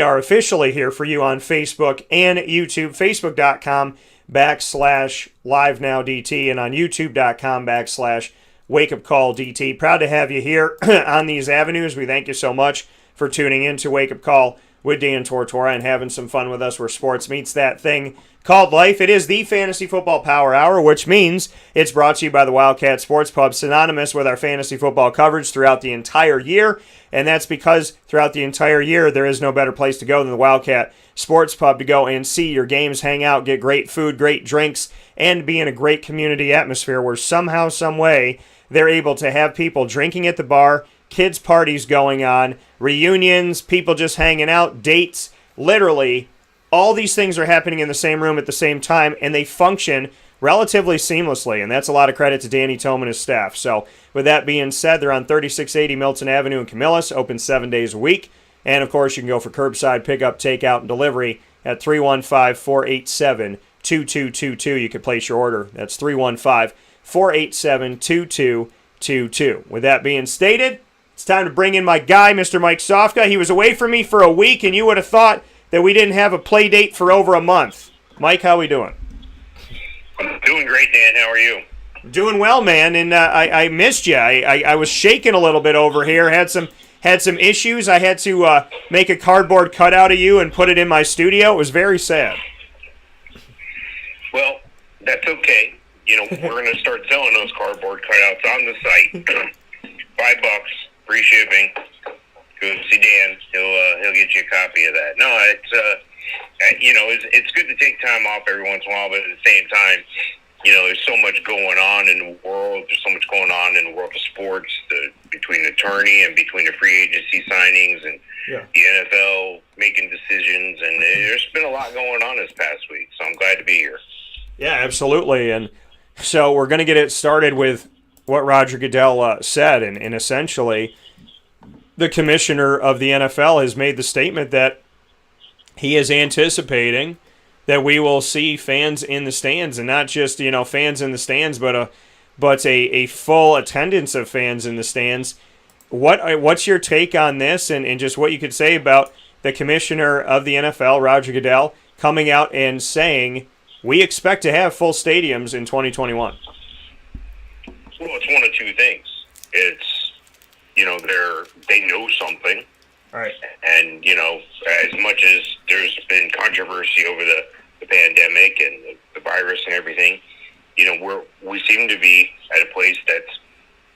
are officially here for you on Facebook and YouTube, facebook.com/LiveNowDT and on youtube.com/WakeUpCallDT. Proud to have you here on these avenues. We thank you so much for tuning in to Wake Up Call with Dan Tortora and having some fun with us where sports meets that thing called life. It is the Fantasy Football Power Hour, which means it's brought to you by the Wildcat Sports Pub, synonymous with our fantasy football coverage throughout the entire year. And that's because throughout the entire year, there is no better place to go than the Wildcat Sports Pub to go and see your games, hang out, get great food, great drinks, and be in a great community atmosphere where somehow, some way, they're able to have people drinking at the bar, kids' parties going on, reunions, people just hanging out, dates. Literally, all these things are happening in the same room at the same time, and they function relatively seamlessly, and that's a lot of credit to Danny Tome and his staff. So with that being said, they're on 3680 Milton Avenue in Camillus, open 7 days a week. And, of course, you can go for curbside pickup, takeout, and delivery at 315-487-2222. You can place your order. That's 315-487-2222. With that being stated, it's time to bring in my guy, Mr. Mike Sofka. He was away from me for a week, and you would have thought that we didn't have a play date for over a month. Mike, how we doing? I'm doing great, Dan. How are you? Doing well, man, and I missed you. I was shaking a little bit over here. Had some issues. I had to make a cardboard cutout of you and put it in my studio. It was very sad. Well, that's okay. You know, we're going to start selling those cardboard cutouts on the site. $5, free shipping. Go see Dan. He'll get you a copy of that. No, it's good to take time off every once in a while, but at the same time, you know, there's so much going on in the world. There's so much going on in the world of sports, between the tourney and between the free agency signings and the NFL making decisions. And there's been a lot going on this past week, so I'm glad to be here. Yeah, absolutely. And so we're going to get it started with what Roger Goodell said. And essentially, the commissioner of the NFL has made the statement that he is anticipating that we will see fans in the stands, and not just, you know, fans in the stands, but a full attendance of fans in the stands. What's your take on this, and just what you could say about the commissioner of the NFL, Roger Goodell, coming out and saying we expect to have full stadiums in 2021? Well, it's one of two things. It's, you know, they know something. All right. And, you know, as much as there's been controversy over the pandemic and the virus and everything, you know, we seem to be at a place that's,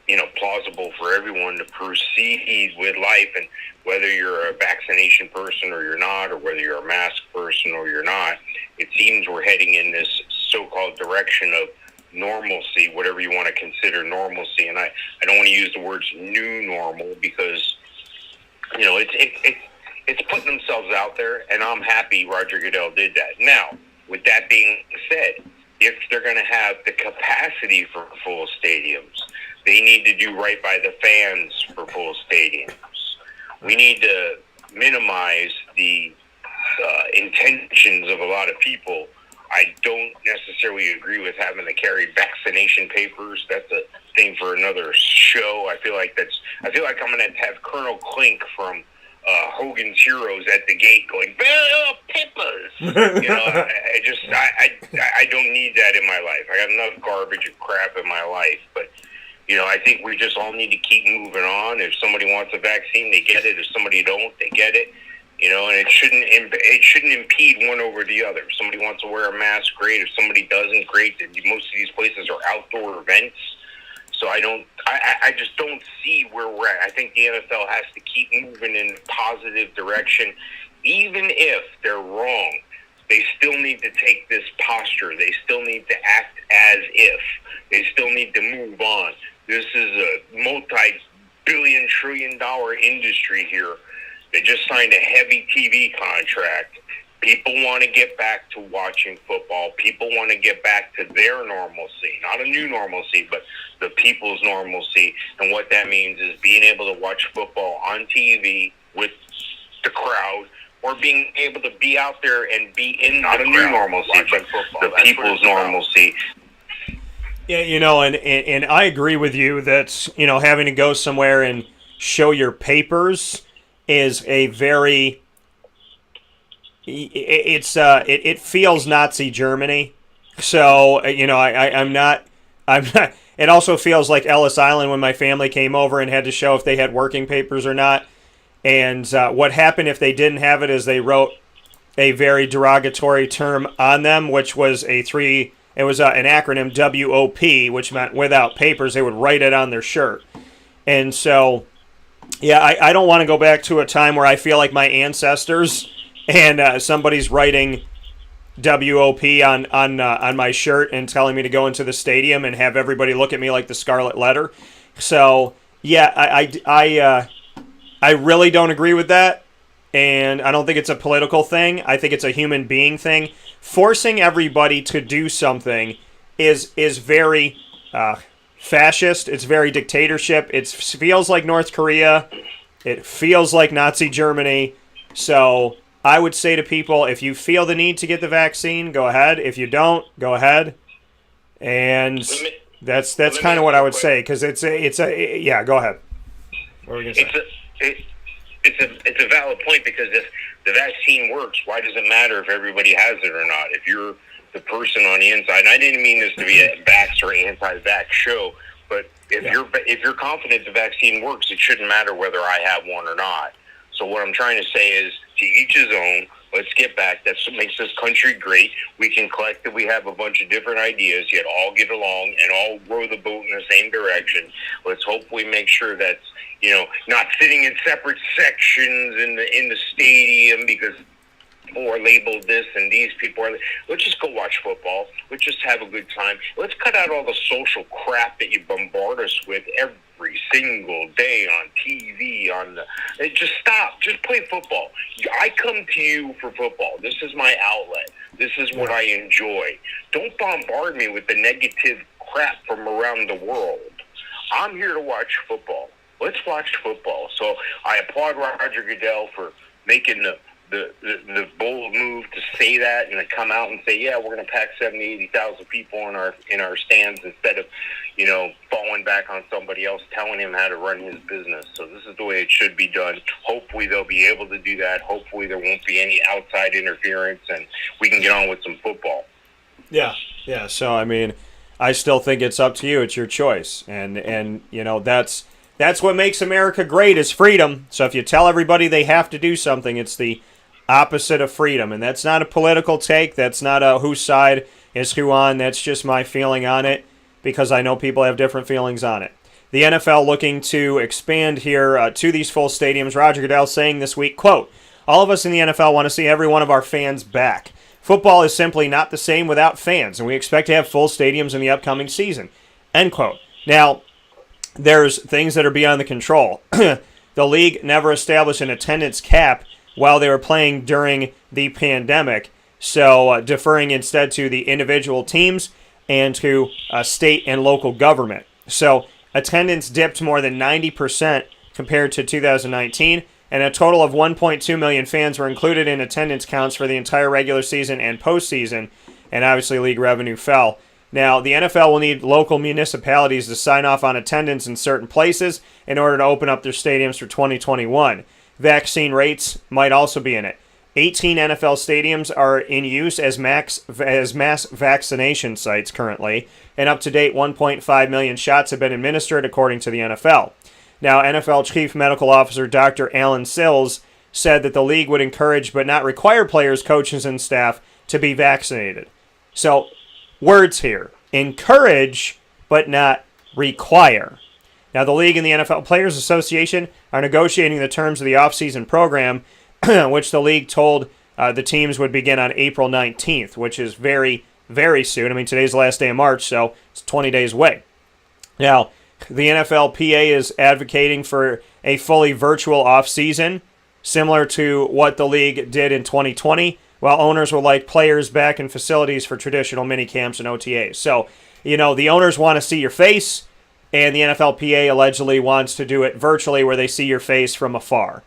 you know, plausible for everyone to proceed with life. And whether you're a vaccination person or you're not, or whether you're a mask person or you're not, it seems we're heading in this so-called direction of normalcy, whatever you want to consider normalcy. And I don't want to use the words new normal because, you know, it's putting themselves out there, and I'm happy Roger Goodell did that. Now, with that being said, if they're going to have the capacity for full stadiums, they need to do right by the fans for full stadiums. We need to minimize the intentions of a lot of people. I don't necessarily agree with having to carry vaccination papers. That's a thing for another show. I feel like I'm going to have Colonel Klink from Hogan's Heroes at the gate going, peppers. You know, I don't need that in my life. I got enough garbage and crap in my life. But, you know, I think we just all need to keep moving on. If somebody wants a vaccine, they get it. If somebody don't, they get it. You know, and it shouldn't impede one over the other. If somebody wants to wear a mask, great. If somebody doesn't, great. Most of these places are outdoor events. So I just don't see where we're at. I think the NFL has to keep moving in a positive direction. Even if they're wrong, they still need to take this posture. They still need to act as if. They still need to move on. This is a multi-billion, trillion-dollar industry here. They just signed a heavy TV contract. People want to get back to watching football. People want to get back to their normalcy. Not a new normalcy, but the people's normalcy. And what that means is being able to watch football on TV with the crowd, or being able to be out there and be in not the new normalcy, but the people's normalcy. Yeah, you know, and I agree with you that, you know, having to go somewhere and show your papers is a very it feels Nazi Germany. So I'm not. It also feels like Ellis Island when my family came over and had to show if they had working papers or not. And what happened if they didn't have it is they wrote a very derogatory term on them, which was an acronym WOP, which meant without papers. They would write it on their shirt. And so, yeah, I don't want to go back to a time where I feel like my ancestors and somebody's writing WOP on my shirt and telling me to go into the stadium and have everybody look at me like the Scarlet Letter. So, yeah, I really don't agree with that. And I don't think it's a political thing. I think it's a human being thing. Forcing everybody to do something is very fascist. It's very dictatorship. It feels like North Korea. It feels like Nazi Germany. So I would say to people, if you feel the need to get the vaccine, go ahead. If you don't, go ahead. And that's kind of what I would say, because it's a yeah. Go ahead. What were we gonna say? It's a valid point, because if the vaccine works, why does it matter if everybody has it or not? If you're the person on the inside, and I didn't mean this to be a vax or anti-vax show, but if you're confident the vaccine works, it shouldn't matter whether I have one or not. So what I'm trying to say is, to each his own. Let's get back. That's what makes this country great. We can collectively have a bunch of different ideas, yet all get along and all row the boat in the same direction. Let's hopefully make sure that's, not sitting in separate sections in the stadium because people are labeled this and these people are. Let's just go watch football. Let's just have a good time. Let's cut out all the social crap that you bombard us with every single day on TV. Just stop. Just play football. I come to you for football. This is my outlet. This is what I enjoy. Don't bombard me with the negative crap from around the world. I'm here to watch football. Let's watch football. So I applaud Roger Goodell for making the bold move to say that and to come out and say, yeah, we're going to pack 70,000, 80,000 people in our stands instead of, falling back on somebody else telling him how to run his business. So this is the way it should be done. Hopefully they'll be able to do that. Hopefully there won't be any outside interference and we can get on with some football. Yeah. So, I still think it's up to you. It's your choice. And that's what makes America great, is freedom. So if you tell everybody they have to do something, it's the opposite of freedom. And that's not a political take. That's not a whose side is who on. That's just my feeling on it, because I know people have different feelings on it. The NFL looking to expand here to these full stadiums. Roger Goodell saying this week, quote, "All of us in the NFL want to see every one of our fans back. Football is simply not the same without fans, and we expect to have full stadiums in the upcoming season." End quote. Now, there's things that are beyond the control. The league never established an attendance cap while they were playing during the pandemic, so deferring instead to the individual teams and to state and local government. So attendance dipped more than 90% compared to 2019, and a total of 1.2 million fans were included in attendance counts for the entire regular season and postseason, and obviously league revenue fell. Now, the NFL will need local municipalities to sign off on attendance in certain places in order to open up their stadiums for 2021. Vaccine rates might also be in it. 18 NFL stadiums are in use as mass vaccination sites currently, and up to date 1.5 million shots have been administered according to the NFL. Now, NFL Chief Medical Officer Dr. Alan Sills said that the league would encourage but not require players, coaches, and staff to be vaccinated. So, words here: encourage but not require. Now, the league and the NFL Players Association are negotiating the terms of the offseason program, which the league told the teams would begin on April 19th, which is very, very soon. Today's the last day of March, so it's 20 days away. Now, the NFLPA is advocating for a fully virtual offseason, similar to what the league did in 2020, while owners would like players back in facilities for traditional mini camps and OTAs. So, the owners want to see your face, and the NFLPA allegedly wants to do it virtually where they see your face from afar.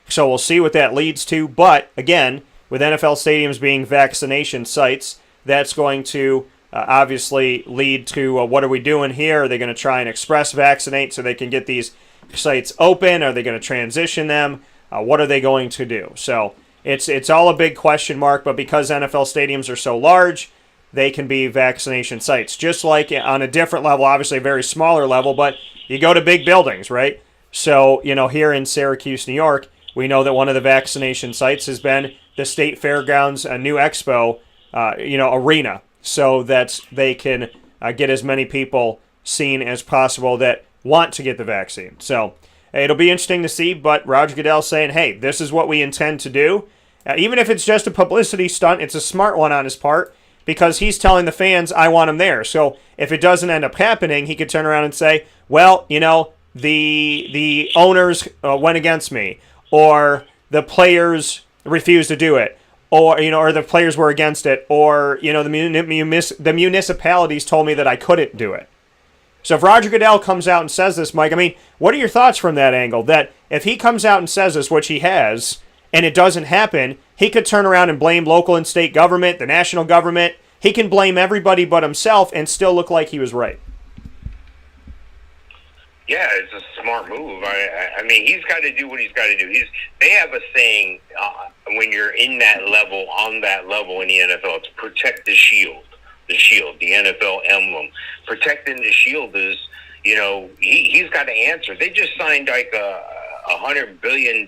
So we'll see what that leads to. But, again, with NFL stadiums being vaccination sites, that's going to obviously lead to what are we doing here? Are they going to try and express vaccinate so they can get these sites open? Are they going to transition them? What are they going to do? So it's all a big question mark, but because NFL stadiums are so large, they can be vaccination sites. Just like on a different level, obviously a very smaller level, but you go to big buildings, right? So, here in Syracuse, New York, we know that one of the vaccination sites has been the State Fairgrounds, a new expo, arena, so that they can get as many people seen as possible that want to get the vaccine. So it'll be interesting to see, but Roger Goodell's saying, hey, this is what we intend to do. Even if it's just a publicity stunt, it's a smart one on his part, because he's telling the fans, I want him there. So if it doesn't end up happening, he could turn around and say, well, the owners went against me, or the players refused to do it, or the players were against it, or the municipalities told me that I couldn't do it. So if Roger Goodell comes out and says this, Mike, what are your thoughts from that angle? That if he comes out and says this, which he has, and it doesn't happen, he could turn around and blame local and state government, the national government. He can blame everybody but himself and still look like he was right. Yeah, it's a smart move. He's got to do what he's got to do. They have a saying when you're in that level, on that level in the NFL, it's protect the shield. The shield, the NFL emblem. Protecting the shield is, he's got to answer. They just signed like a $100 billion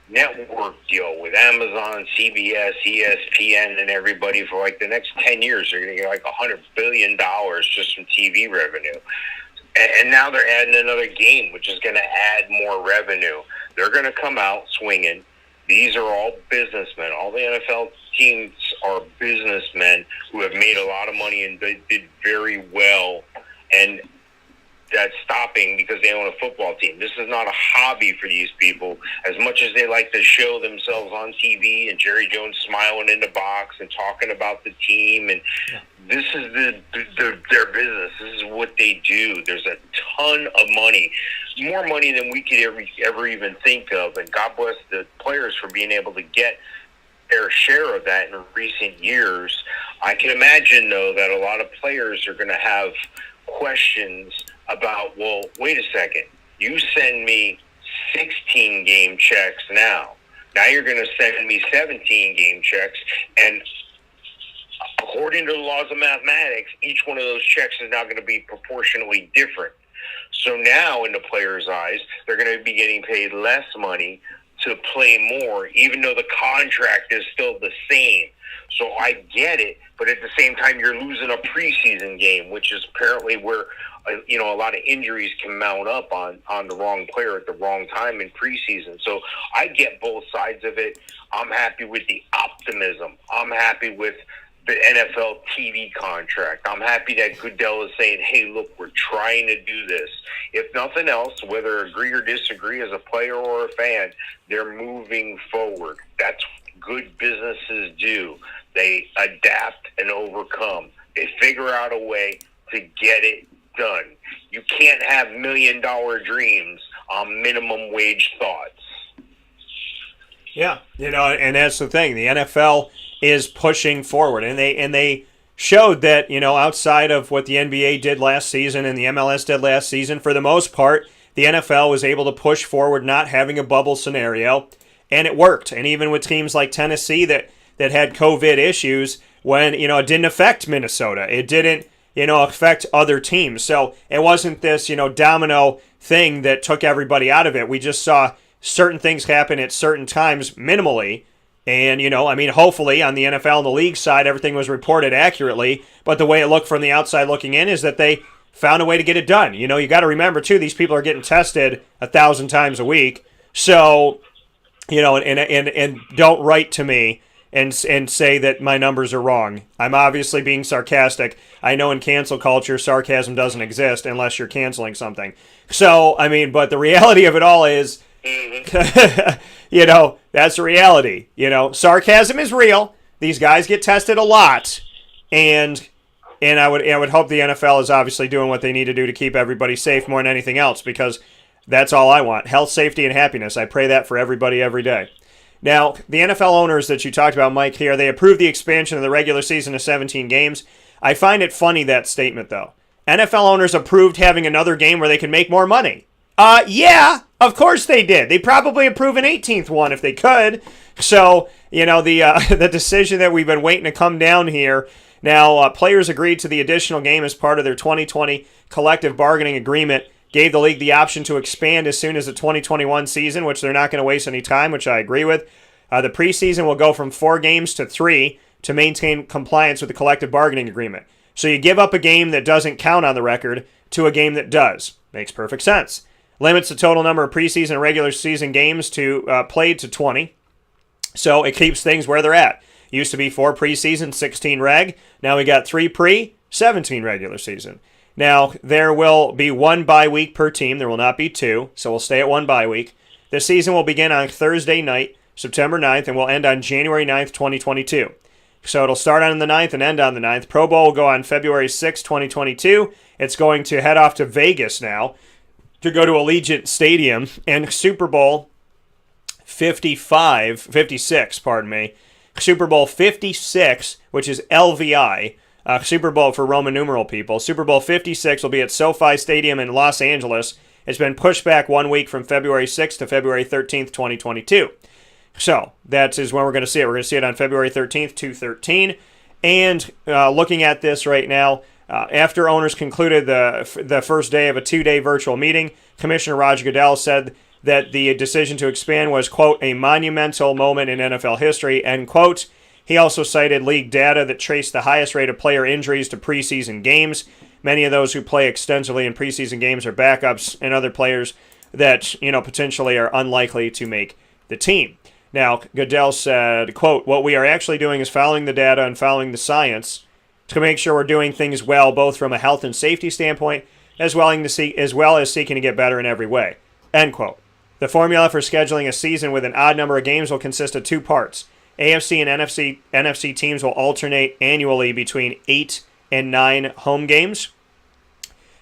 network deal with Amazon, CBS, ESPN, and everybody for like the next 10 years. They're going to get like $100 billion just from TV revenue. And now they're adding another game, which is going to add more revenue. They're going to come out swinging. These are all businessmen. All the NFL teams are businessmen who have made a lot of money and they did very well. And that's stopping because they own a football team. This is not a hobby for these people. As much as they like to show themselves on TV and Jerry Jones smiling in the box and talking about the team, and this is their business. This is what they do. There's a ton of money, more money than we could ever even think of. And God bless the players for being able to get their share of that in recent years. I can imagine, though, that a lot of players are going to have questions about, well, wait a second. You send me 16 game checks now. Now you're going to send me 17 game checks, and according to the laws of mathematics, each one of those checks is now going to be proportionally different. So now, in the players' eyes, they're going to be getting paid less money to play more, even though the contract is still the same. So I get it, but at the same time, you're losing a preseason game, which is apparently where a lot of injuries can mount up on the wrong player at the wrong time in preseason. So I get both sides of it. I'm happy with the optimism. I'm happy with the NFL TV contract. I'm happy that Goodell is saying, hey, look, we're trying to do this. If nothing else, whether agree or disagree as a player or a fan, they're moving forward. That's what good businesses do. They adapt and overcome. They figure out a way to get it done. You can't have $1 million dreams on minimum wage thoughts. Yeah, and that's the thing. The NFL is pushing forward, and they showed that, outside of what the NBA did last season and the MLS did last season, for the most part, the NFL was able to push forward, not having a bubble scenario, and it worked. And even with teams like Tennessee that had COVID issues, when it didn't affect Minnesota, it didn't affect other teams. So it wasn't this domino thing that took everybody out of it. We just saw certain things happen at certain times minimally. And, hopefully on the NFL and the league side, everything was reported accurately. But the way it looked from the outside looking in is that they found a way to get it done. You got to remember, too, these people are getting tested 1,000 times a week. So, and don't write to me and say that my numbers are wrong. I'm obviously being sarcastic. I know in cancel culture, sarcasm doesn't exist unless you're canceling something. So, but the reality of it all is, that's the reality. Sarcasm is real. These guys get tested a lot, and I would hope the NFL is obviously doing what they need to do to keep everybody safe more than anything else, because that's all I want: health, safety, and happiness. I pray that for everybody every day. Now, the NFL owners that you talked about, Mike, here, they approved the expansion of the regular season to 17 games. I find it funny, that statement, though. NFL owners approved having another game where they can make more money. Yeah, Of course they did. They probably approve an 18th one if they could. So, the decision that we've been waiting to come down here. Now, players agreed to the additional game as part of their 2020 collective bargaining agreement, gave the league the option to expand as soon as the 2021 season, which they're not going to waste any time, which I agree with. The preseason will go from 4 games to 3 to maintain compliance with the collective bargaining agreement. So you give up a game that doesn't count on the record to a game that does. Makes perfect sense. Limits the total number of preseason and regular season games to played to 20. So it keeps things where they're at. Used to be 4 preseason, 16 reg. Now we got 3 pre, 17 regular season. Now there will be 1 bye week per team. There will not be 2, so we'll stay at 1 bye week. The season will begin on Thursday night, September 9th, and will end on January 9th, 2022. So it'll start on the 9th and end on the 9th. Pro Bowl will go on February 6th, 2022. It's going to head off to Vegas now to go to Allegiant Stadium. And Super Bowl 56, Super Bowl 56, which is LVI, Super Bowl for Roman numeral people. Super Bowl 56 will be at SoFi Stadium in Los Angeles. It's been pushed back 1 week from February 6th to February 13th, 2022. So that is when we're going to see it. We're going to see it on February 13th, 2/13. And looking at this right now, after owners concluded the first day of a 2-day virtual meeting, Commissioner Roger Goodell said that the decision to expand was, quote, a monumental moment in NFL history, end quote. He also cited league data that traced the highest rate of player injuries to preseason games. Many of those who play extensively in preseason games are backups and other players that, potentially are unlikely to make the team. Now, Goodell said, quote, what we are actually doing is following the data and following the science to make sure we're doing things well, both from a health and safety standpoint, as well as seeking to get better in every way, end quote. The formula for scheduling a season with an odd number of games will consist of 2 parts. AFC and NFC teams will alternate annually between 8 and 9 home games.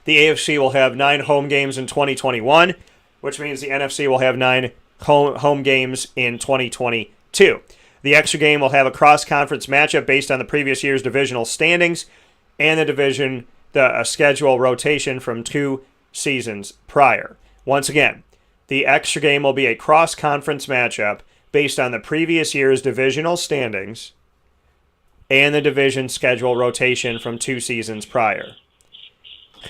The AFC will have 9 home games in 2021, which means the NFC will have 9 home games in 2022. The extra game will have a cross-conference matchup based on the previous year's divisional standings and the schedule rotation from 2 seasons prior. Once again, the extra game will be a cross-conference matchup based on the previous year's divisional standings and the division schedule rotation from 2 seasons prior.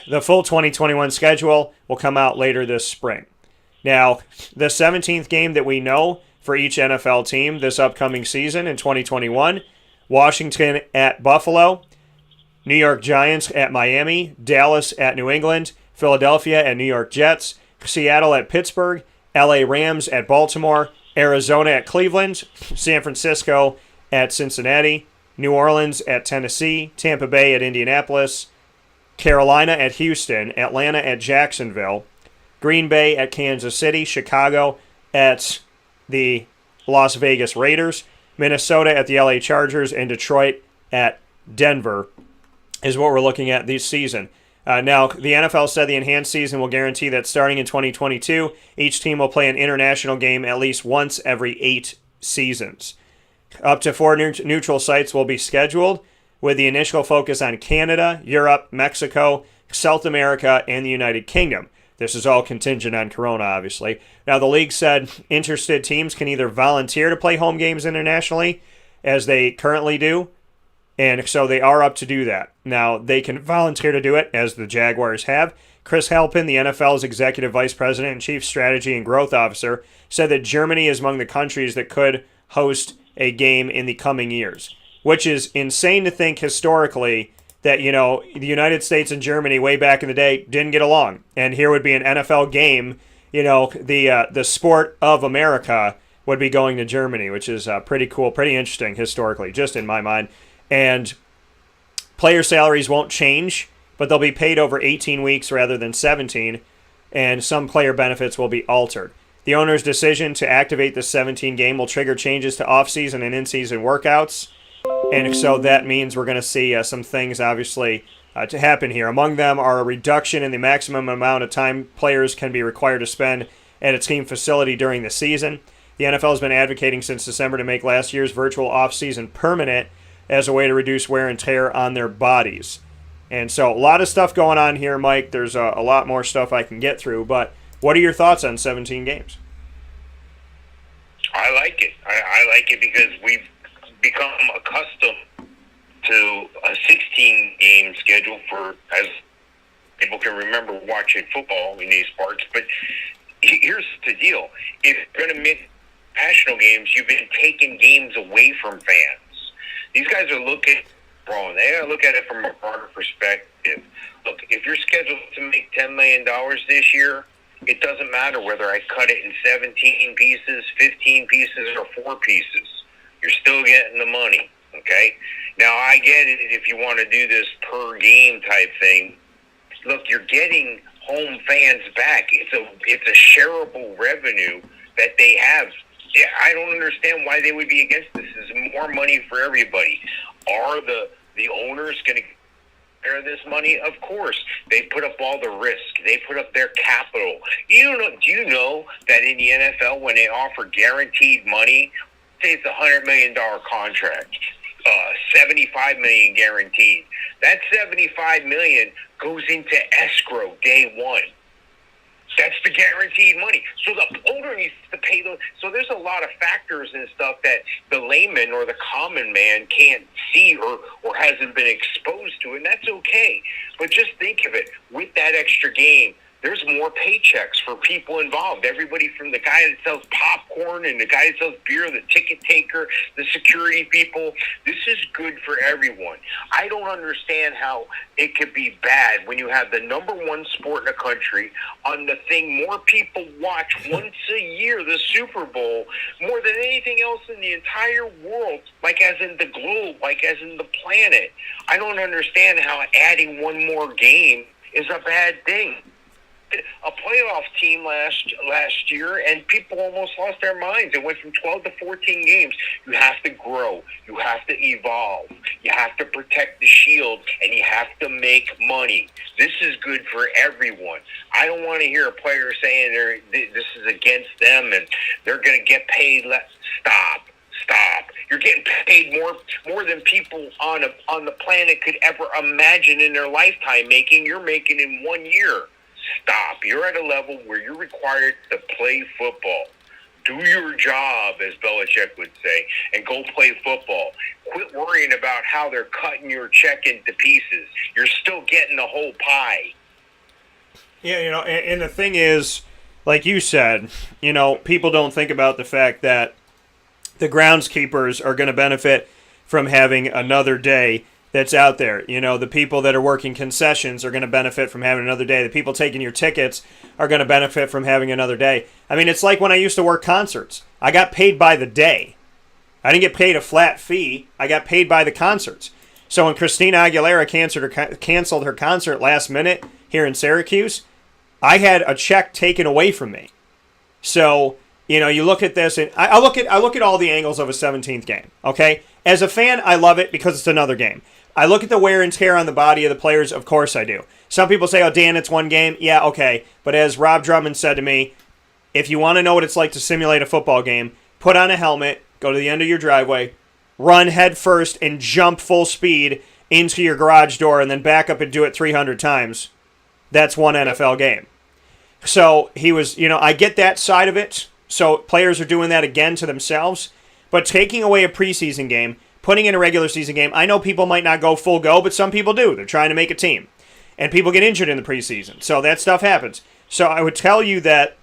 The full 2021 schedule will come out later this spring. Now, the 17th game that we know for each NFL team this upcoming season in 2021, Washington at Buffalo, New York Giants at Miami, Dallas at New England, Philadelphia at New York Jets, Seattle at Pittsburgh, LA Rams at Baltimore, Arizona at Cleveland, San Francisco at Cincinnati, New Orleans at Tennessee, Tampa Bay at Indianapolis, Carolina at Houston, Atlanta at Jacksonville, Green Bay at Kansas City, Chicago at the Las Vegas Raiders, Minnesota at the LA Chargers, and Detroit at Denver is what we're looking at this season. Now, the NFL said the enhanced season will guarantee that starting in 2022, each team will play an international game at least once every 8 seasons. Up to 4 neutral sites will be scheduled, with the initial focus on Canada, Europe, Mexico, South America, and the United Kingdom. This is all contingent on Corona, obviously. Now, the league said interested teams can either volunteer to play home games internationally, as they currently do, and so they are up to do that. Now, they can volunteer to do it, as the Jaguars have. Chris Halpin, the NFL's Executive Vice President and Chief Strategy and Growth Officer, said that Germany is among the countries that could host a game in the coming years, which is insane to think historically that, the United States and Germany way back in the day didn't get along. And here would be an NFL game, the sport of America would be going to Germany, which is pretty cool, pretty interesting historically, just in my mind. And player salaries won't change, but they'll be paid over 18 weeks rather than 17, and some player benefits will be altered. The owner's decision to activate the 17 game will trigger changes to off-season and in-season workouts, and so that means we're going to see some things, obviously, to happen here. Among them are a reduction in the maximum amount of time players can be required to spend at a team facility during the season. The NFL has been advocating since December to make last year's virtual off-season permanent as a way to reduce wear and tear on their bodies. And so a lot of stuff going on here, Mike. There's a lot more stuff I can get through, but What are your thoughts on 17 games? I like it. I like it because we've become accustomed to a 16-game schedule for, as people can remember watching football in these parts. But here's the deal. If you're going to miss national games, you've been taking games away from fans. These guys are looking wrong. They got to look at it from a broader perspective. Look, if you're scheduled to make $10 million this year, it doesn't matter whether I cut it in 17 pieces, 15 pieces, or 4 pieces. You're still getting the money, okay? Now, I get it if you want to do this per game type thing. Look, you're getting home fans back. It's a shareable revenue that they have. I don't understand why they would be against this. It's more money for everybody. Are the owners going to share this money? Of course. They put up all the risk. They put up their capital. Do you know that in the NFL, when they offer guaranteed money, say it's a $100 million contract, $75 million guaranteed. That $75 million goes into escrow day one. That's the guaranteed money. So the owner needs to pay those. So there's a lot of factors and stuff that the layman or the common man can't see or hasn't been exposed to, and that's okay. But just think of it. With that extra game, there's more paychecks for people involved. Everybody from the guy that sells popcorn and the guy that sells beer, the ticket taker, the security people. This is good for everyone. I don't understand how it could be bad when you have the number one sport in the country on the thing more people watch once a year, the Super Bowl, more than anything else in the entire world, like as in the globe, like as in the planet. I don't understand how adding one more game is a bad thing. A playoff team last year, and people almost lost their minds. It went from 12 to 14 games. You have to grow. You have to evolve. You have to protect the shield, and you have to make money. This is good for everyone. I don't want to hear a player saying this is against them and they're going to get paid less. Stop. You're getting paid more than people on the planet could ever imagine in their lifetime making. You're making in 1 year. Stop. You're at a level where you're required to play football. Do your job, as Belichick would say, and go play football. Quit worrying about how they're cutting your check into pieces. You're still getting the whole pie. Yeah, and the thing is, like you said, people don't think about the fact that the groundskeepers are going to benefit from having another day that's out there. The people that are working concessions are going to benefit from having another day. The people taking your tickets are going to benefit from having another day. I mean, it's like when I used to work concerts. I got paid by the day. I didn't get paid a flat fee. I got paid by the concerts. So when Christina Aguilera canceled her concert last minute here in Syracuse, I had a check taken away from me. So, you look at this, and I look at all the angles of a 17th game, okay? As a fan, I love it because it's another game. I look at the wear and tear on the body of the players. Of course I do. Some people say, oh, Dan, it's one game. Yeah, okay. But as Rob Drummond said to me, if you want to know what it's like to simulate a football game, put on a helmet, go to the end of your driveway, run head first, and jump full speed into your garage door, and then back up and do it 300 times. That's one NFL game. So he was, I get that side of it. So players are doing that again to themselves. But taking away a preseason game, putting in a regular season game, I know people might not go full go, but some people do. They're trying to make a team. And people get injured in the preseason. So that stuff happens. So I would tell you that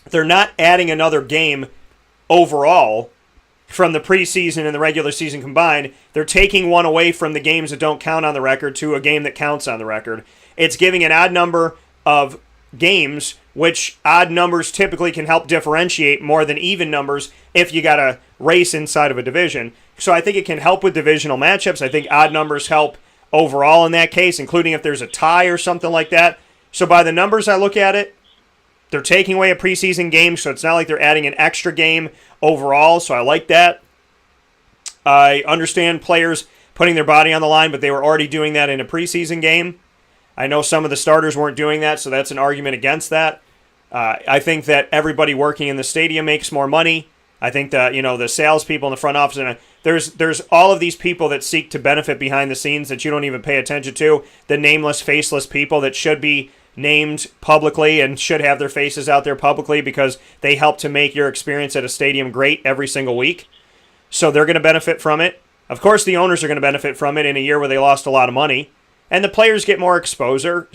they're not adding another game overall from the preseason and the regular season combined. They're taking one away from the games that don't count on the record to a game that counts on the record. It's giving an odd number of games, which odd numbers typically can help differentiate more than even numbers if you got a race inside of a division. So I think it can help with divisional matchups. I think odd numbers help overall in that case, including if there's a tie or something like that. So by the numbers I look at it, they're taking away a preseason game, so it's not like they're adding an extra game overall, so I like that. I understand players putting their body on the line, but they were already doing that in a preseason game. I know some of the starters weren't doing that, so that's an argument against that. I think that everybody working in the stadium makes more money. I think that, the salespeople in the front office, and there's all of these people that seek to benefit behind the scenes that you don't even pay attention to, the nameless, faceless people that should be named publicly and should have their faces out there publicly because they help to make your experience at a stadium great every single week. So they're going to benefit from it. Of course, the owners are going to benefit from it in a year where they lost a lot of money. And the players get more exposure,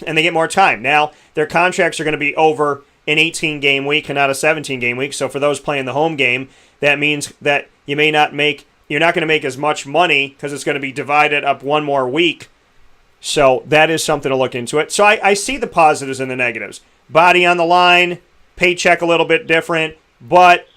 and they get more time. Now, their contracts are going to be over an 18-game week and not a 17-game week. So for those playing the home game, that means that you're not going to make as much money because it's going to be divided up one more week. So that is something to look into it. So I see the positives and the negatives. Body on the line, paycheck a little bit different, but,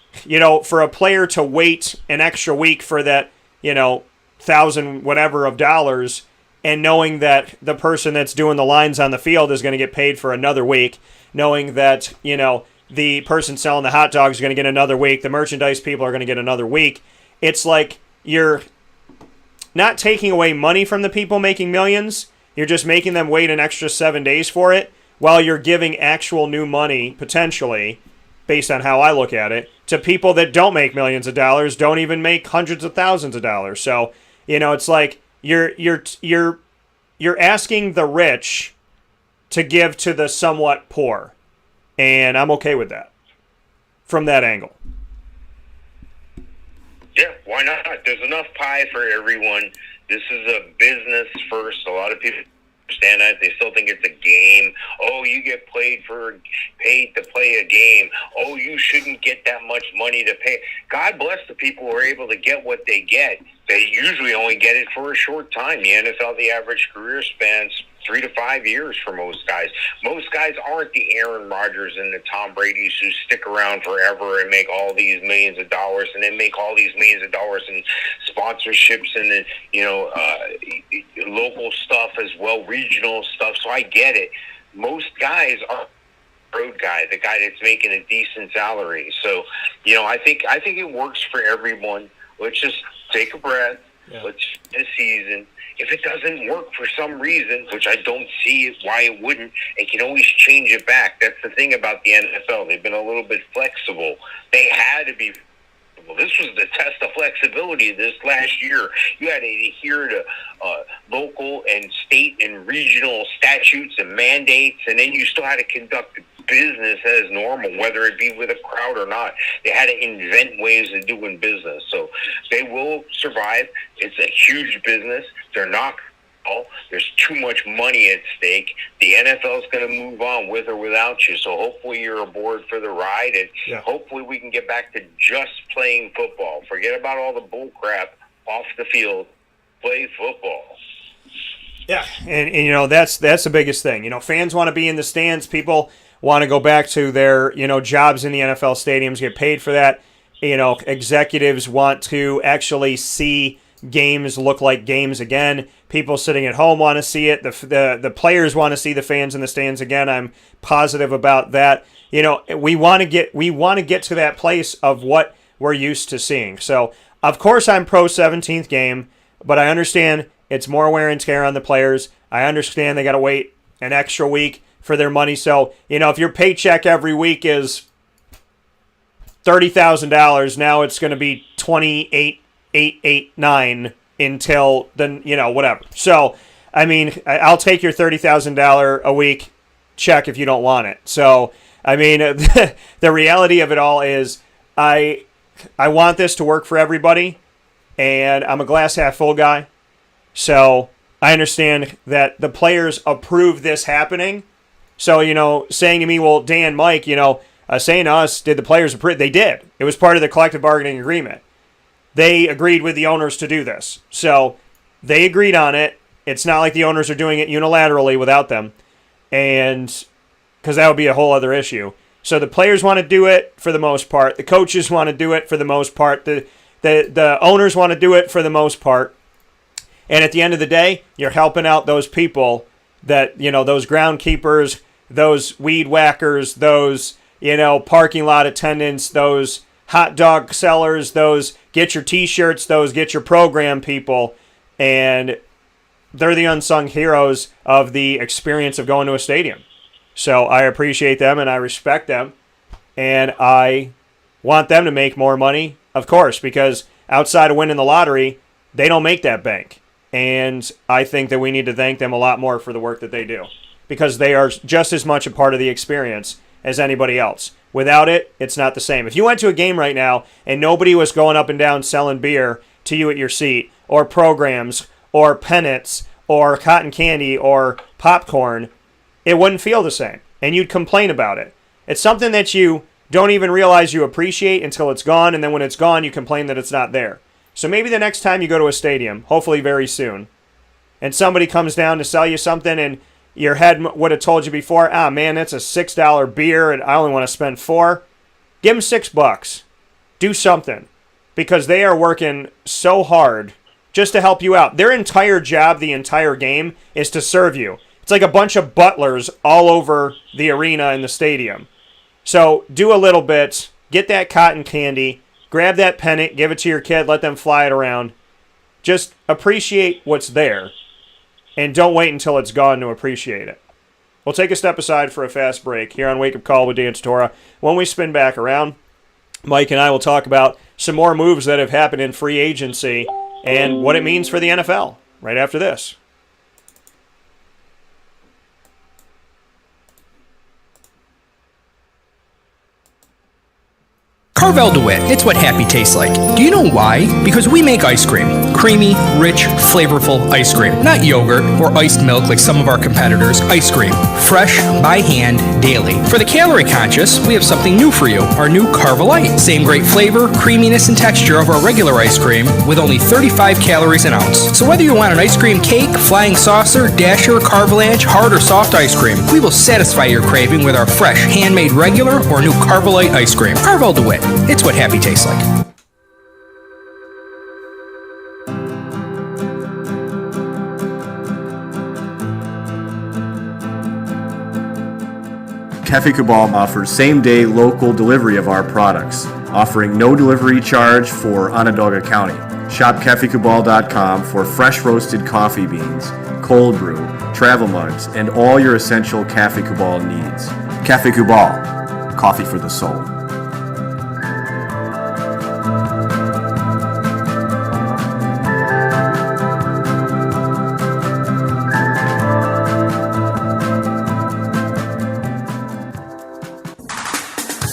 for a player to wait an extra week for that, $1,000 whatever of dollars, and knowing that the person that's doing the lines on the field is going to get paid for another week, knowing that, the person selling the hot dogs is going to get another week, the merchandise people are going to get another week, it's like you're not taking away money from the people making millions, you're just making them wait an extra 7 days for it, while you're giving actual new money, potentially, based on how I look at it, to people that don't make millions of dollars, don't even make hundreds of thousands of dollars. So, it's like, You're asking the rich to give to the somewhat poor, and I'm okay with that from that angle. Yeah, why not? There's enough pie for everyone. This is a business first. A lot of people understand that. They still think it's a game. Oh, you get paid to play a game. Oh, you shouldn't get that much money to pay. God bless the people who are able to get what they get. They usually only get it for a short time. The NFL, the average career spans 3 to 5 years for most guys. Most guys aren't the Aaron Rodgers and the Tom Brady's who stick around forever and make all these millions of dollars and then make all these millions of dollars in sponsorships and then, local stuff as well, regional stuff. So I get it. Most guys are road guy, the guy that's making a decent salary. So, I think it works for everyone. Let's just take a breath. Yeah. Let's this season. If it doesn't work for some reason, which I don't see why it wouldn't, it can always change it back. That's the thing about the NFL. They've been a little bit flexible. They had to be flexible. This was the test of flexibility this last year. You had to adhere to local and state and regional statutes and mandates, and then you still had to conduct business as normal, whether it be with a crowd or not. They had to invent ways of doing business. So they will survive. It's a huge business. They're not. There's too much money at stake. The NFL is going to move on with or without you. So hopefully you're aboard for the ride, and hopefully we can get back to just playing football. Forget about all the bull crap off the field. Play football. Yeah, and that's the biggest thing. Fans want to be in the stands. People want to go back to their, jobs in the NFL stadiums, get paid for that. Executives want to actually see games look like games again. People sitting at home want to see it. The players want to see the fans in the stands again. I'm positive about that. We want to get to that place of what we're used to seeing. So, of course, I'm pro 17th game, but I understand it's more wear and tear on the players. I understand they got to wait an extra week for their money. So, if your paycheck every week is $30,000, now it's going to be $28,889 until then, whatever. So, I'll take your $30,000 a week check if you don't want it. So, the reality of it all is I want this to work for everybody, and I'm a glass half full guy. So, I understand that the players approve this happening. So, saying to me, well, Dan, Mike, saying to us, did the players approve? They did. It was part of the collective bargaining agreement. They agreed with the owners to do this. So they agreed on it. It's not like the owners are doing it unilaterally without them, and because that would be a whole other issue. So the players want to do it for the most part. The coaches want to do it for the most part. The owners want to do it for the most part. And at the end of the day, you're helping out those people that, those groundkeepers, those weed whackers, those, parking lot attendants, those hot dog sellers, those get your T-shirts, those get your program people, and they're the unsung heroes of the experience of going to a stadium. So I appreciate them and I respect them, and I want them to make more money, of course, because outside of winning the lottery, they don't make that bank. And I think that we need to thank them a lot more for the work that they do. because they are just as much a part of the experience as anybody else. Without it, it's not the same. If you went to a game right now and nobody was going up and down selling beer to you at your seat, or programs, or pennants, or cotton candy, or popcorn, it wouldn't feel the same, and you'd complain about it. It's something that you don't even realize you appreciate until it's gone, and then when it's gone, you complain that it's not there. So maybe the next time you go to a stadium, hopefully very soon, and somebody comes down to sell you something, and your head would have told you before, man, that's a $6 beer, and I only want to spend $4. Give them $6. Do something, because they are working so hard just to help you out. Their entire job, the entire game, is to serve you. It's like a bunch of butlers all over the arena and the stadium. So do a little bit, get that cotton candy, grab that pennant, give it to your kid, let them fly it around. Just appreciate what's there, and don't wait until it's gone to appreciate it. We'll take a step aside for a fast break here on Wake Up Call with Dan Tortora. When we spin back around, Mike and I will talk about some more moves that have happened in free agency and what it means for the NFL right after this. Carvel DeWitt, it's what happy tastes like. Do you know why? Because we make ice cream. Creamy, rich, flavorful ice cream. Not yogurt or iced milk like some of our competitors. Ice cream. Fresh, by hand, daily. For the calorie conscious, we have something new for you. Our new Carvelite. Same great flavor, creaminess, and texture of our regular ice cream with only 35 calories an ounce. So whether you want an ice cream cake, flying saucer, dasher, carvalanche, hard or soft ice cream, we will satisfy your craving with our fresh, handmade regular or new Carvelite ice cream. Carvel DeWitt. It's what happy tastes like. Cafe Cabal offers same-day local delivery of our products, offering no delivery charge for Onondaga County. Shop cafecabal.com for fresh roasted coffee beans, cold brew, travel mugs, and all your essential Cafe Cabal needs. Cafe Cabal, coffee for the soul.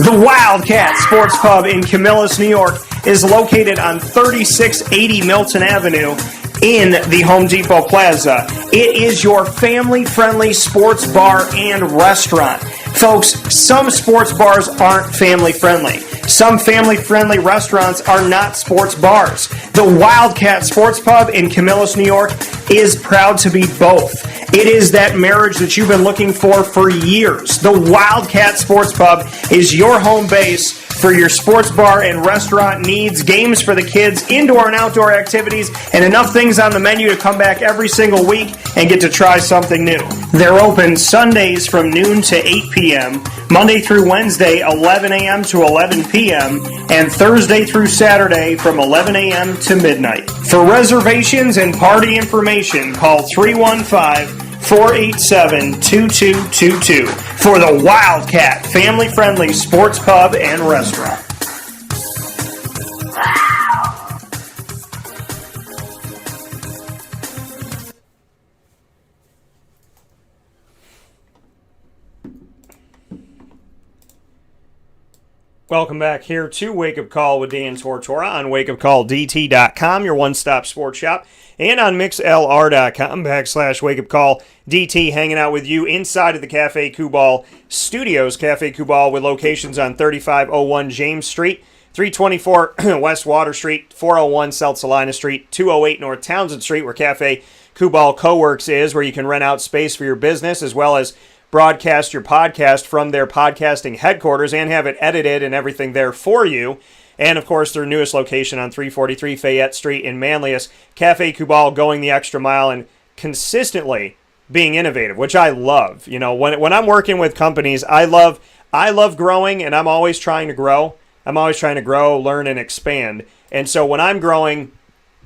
The Wildcat Sports Pub in Camillus, New York is located on 3680 Milton Avenue in the Home Depot Plaza. It is your family-friendly sports bar and restaurant. Folks, some sports bars aren't family-friendly. Some family-friendly restaurants are not sports bars. The Wildcat Sports Pub in Camillus, New York is proud to be both. It is that marriage that you've been looking for years. The Wildcat Sports Pub is your home base for your sports bar and restaurant needs, games for the kids, indoor and outdoor activities, and enough things on the menu to come back every single week and get to try something new. They're open Sundays from noon to 8 p.m., Monday through Wednesday, 11 a.m. to 11 p.m., and Thursday through Saturday from 11 a.m. to midnight. For reservations and party information, call 315-487-2222 for the Wildcat family-friendly sports pub and restaurant. Welcome back here to Wake Up Call with Dan Tortora on wakeupcalldt.com, your one-stop sports shop, and on mixlr.com/wakeupcalldt, hanging out with you inside of the Cafe Kubal studios. Cafe Kubal with locations on 3501 James Street, 324 West Water Street, 401 South Salina Street, 208 North Townsend Street, where Cafe Kubal Co-Works is, where you can rent out space for your business as well as broadcast your podcast from their podcasting headquarters and have it edited and everything there for you. And, of course, their newest location on 343 Fayette Street in Manlius, Cafe Kubal, going the extra mile and consistently being innovative, which I love. You know, when I'm working with companies, I love growing, and I'm always trying to grow. I'm always trying to grow, learn, and expand. And so when I'm growing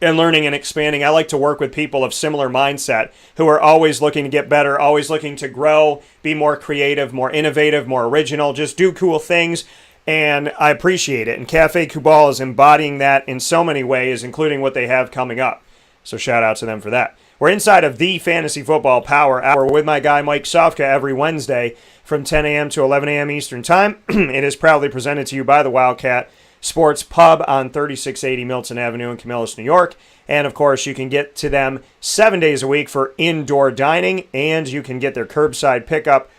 and learning and expanding, I like to work with people of similar mindset who are always looking to get better, always looking to grow, be more creative, more innovative, more original, just do cool things, and I appreciate it. And Cafe Kubal is embodying that in so many ways, including what they have coming up. So shout out to them for that. We're inside of the Fantasy Football Power Hour with my guy Mike Sofka every Wednesday from 10 a.m. to 11 a.m. Eastern Time. It is proudly presented to you by the Wildcat Sports Pub on 3680 Milton Avenue in Camillus, New York. And, of course, you can get to them 7 days a week for indoor dining, and you can get their curbside pickup,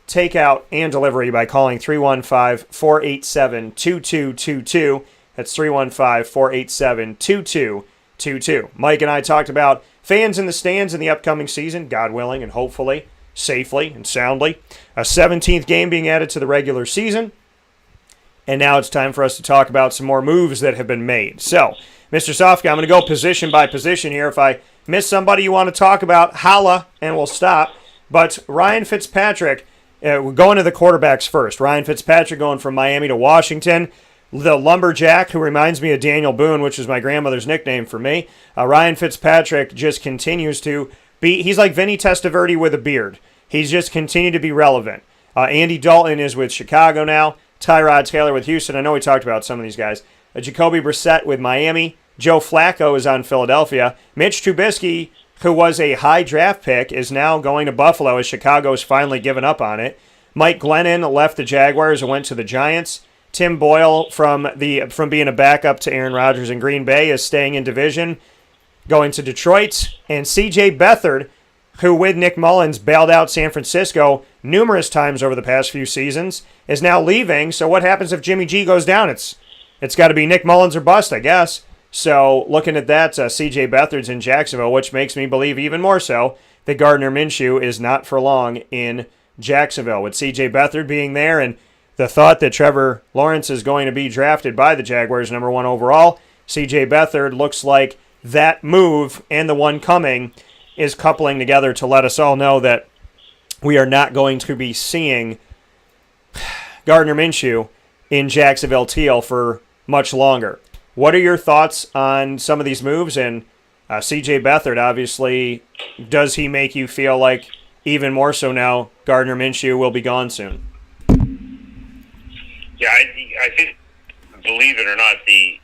takeout, and delivery by calling 315-487-2222. That's 315-487-2222. Mike and I talked about fans in the stands in the upcoming season, God willing, and hopefully, safely and soundly. A 17th game being added to the regular season. And now it's time for us to talk about some more moves that have been made. So, Mr. Sofka, I'm going to go position by position here. If I miss somebody you want to talk about, holla, and we'll stop. But Ryan Fitzpatrick, we're going to the quarterbacks first. Ryan Fitzpatrick going from Miami to Washington. The lumberjack, who reminds me of Daniel Boone, which is my grandmother's nickname for me. Ryan Fitzpatrick just continues to be, he's like Vinny Testaverde with a beard. He's just continued to be relevant. Andy Dalton is with Chicago now. Tyrod Taylor with Houston. I know we talked about some of these guys. Jacoby Brissett with Miami. Joe Flacco is on Philadelphia. Mitch Trubisky, who was a high draft pick, is now going to Buffalo as Chicago's finally given up on it. Mike Glennon left the Jaguars and went to the Giants. Tim Boyle, from being a backup to Aaron Rodgers in Green Bay, is staying in division, going to Detroit. And C.J. Beathard, who with Nick Mullins bailed out San Francisco numerous times over the past few seasons, is now leaving. So what happens if Jimmy G goes down? It's got to be Nick Mullins or bust, I guess. So looking at that, C.J. Beathard's in Jacksonville, which makes me believe even more so that Gardner Minshew is not for long in Jacksonville. With C.J. Beathard being there and the thought that Trevor Lawrence is going to be drafted by the Jaguars number 1 overall, C.J. Beathard looks like that move and the one coming is coupling together to let us all know that we are not going to be seeing Gardner Minshew in Jacksonville Teal for much longer. What are your thoughts on some of these moves? And C.J. Beathard, obviously, does he make you feel like even more so now Gardner Minshew will be gone soon? Yeah, I think, believe it or not, the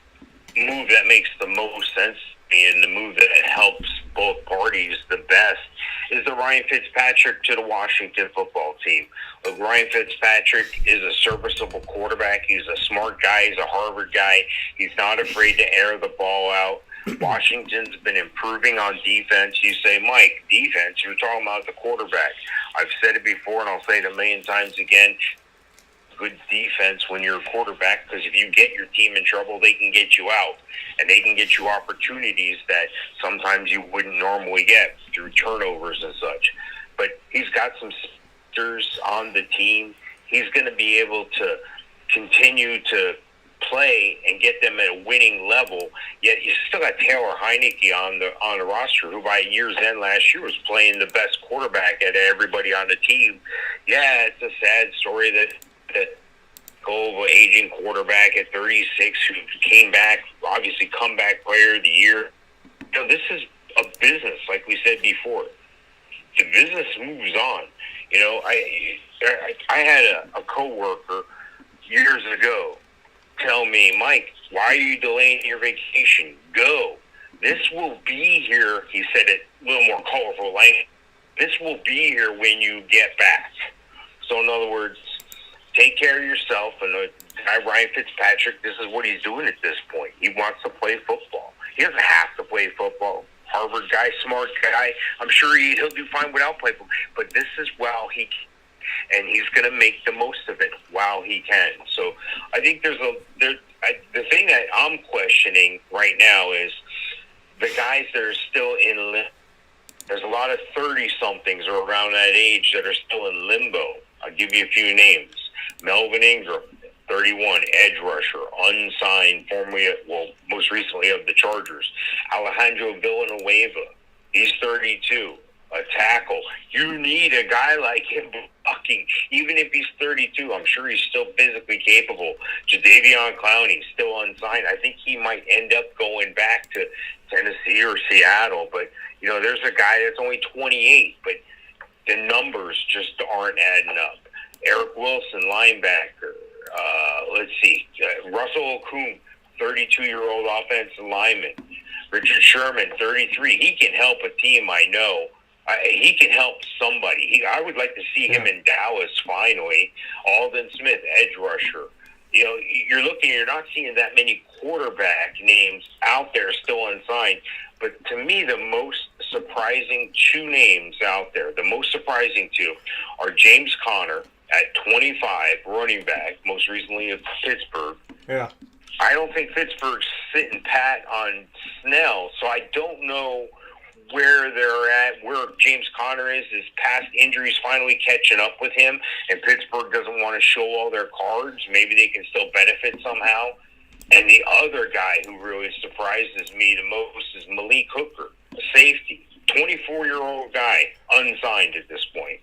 move that makes the most sense and the move that helps both parties the best is the Ryan Fitzpatrick to the Washington football team. Look, Ryan Fitzpatrick is a serviceable quarterback. He's a smart guy. He's a Harvard guy. He's not afraid to air the ball out. Washington's been improving on defense. You say, Mike, defense, you're talking about the quarterback. I've said it before, and I'll say it a million times again. Good defense when you're a quarterback, because if you get your team in trouble, they can get you out, and they can get you opportunities that sometimes you wouldn't normally get through turnovers and such. But he's got some stars on the team. He's going to be able to continue to play and get them at a winning level. Yet you still got Taylor Heineke on the roster, who by year's end last year was playing the best quarterback at everybody on the team. Yeah, it's a sad story that goal of an aging quarterback at 36 who came back, obviously comeback player of the year. You know, this is a business, like we said before. The business moves on. You know, I had a coworker years ago tell me, Mike, why are you delaying your vacation? Go. This will be here, he said it a little more colorful language. This will be here when you get back. So in other words, take care of yourself. And guy Ryan Fitzpatrick, this is what he's doing at this point. He wants to play football. He doesn't have to play football. Harvard guy, smart guy. I'm sure he'll do fine without playing football. But this is while he can. And he's going to make the most of it while he can. So I think the thing that I'm questioning right now is the guys that are still in limbo. There's a lot of 30-somethings or around that age that are still in limbo. I'll give you a few names. Melvin Ingram, 31, edge rusher, unsigned, most recently of the Chargers. Alejandro Villanueva, he's 32, a tackle. You need a guy like him blocking, even if he's 32. I'm sure he's still physically capable. Jadeveon Clowney, still unsigned. I think he might end up going back to Tennessee or Seattle. But, you know, there's a guy that's only 28, but the numbers just aren't adding up. Eric Wilson, linebacker. Russell Okung, 32-year-old offensive lineman. Richard Sherman, 33. He can help a team, I know. He can help somebody. I would like to see him in Dallas finally. Alden Smith, edge rusher. You're not seeing that many quarterback names out there still unsigned. But to me, the most surprising two names out there, the most surprising two, are James Conner at 25, running back, most recently of Pittsburgh. Yeah. I don't think Pittsburgh's sitting pat on Snell, so I don't know where they're at, where James Conner is. His past injuries finally catching up with him, and Pittsburgh doesn't want to show all their cards. Maybe they can still benefit somehow. And the other guy who really surprises me the most is Malik Hooker, a safety, 24-year-old guy, unsigned at this point.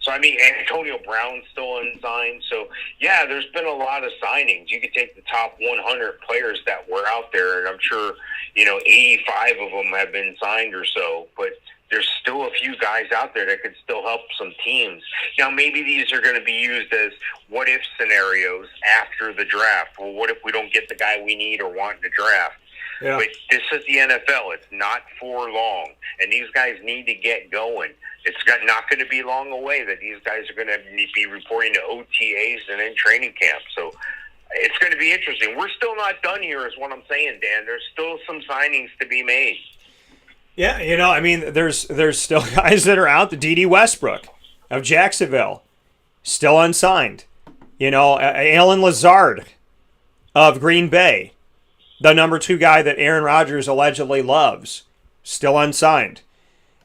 So, Antonio Brown's still unsigned. So, yeah, there's been a lot of signings. You could take the top 100 players that were out there, and I'm sure, 85 of them have been signed or so. But there's still a few guys out there that could still help some teams. Now, maybe these are going to be used as what-if scenarios after the draft. Well, what if we don't get the guy we need or want in the draft? Yeah. But this is the NFL. It's not for long, and these guys need to get going. It's not going to be long away that these guys are going to be reporting to OTAs and in training camp. So it's going to be interesting. We're still not done here is what I'm saying, Dan. There's still some signings to be made. Yeah, there's still guys that are out. The D.D. Westbrook of Jacksonville, still unsigned. Alan Lazard of Green Bay, the number 2 guy that Aaron Rodgers allegedly loves, still unsigned.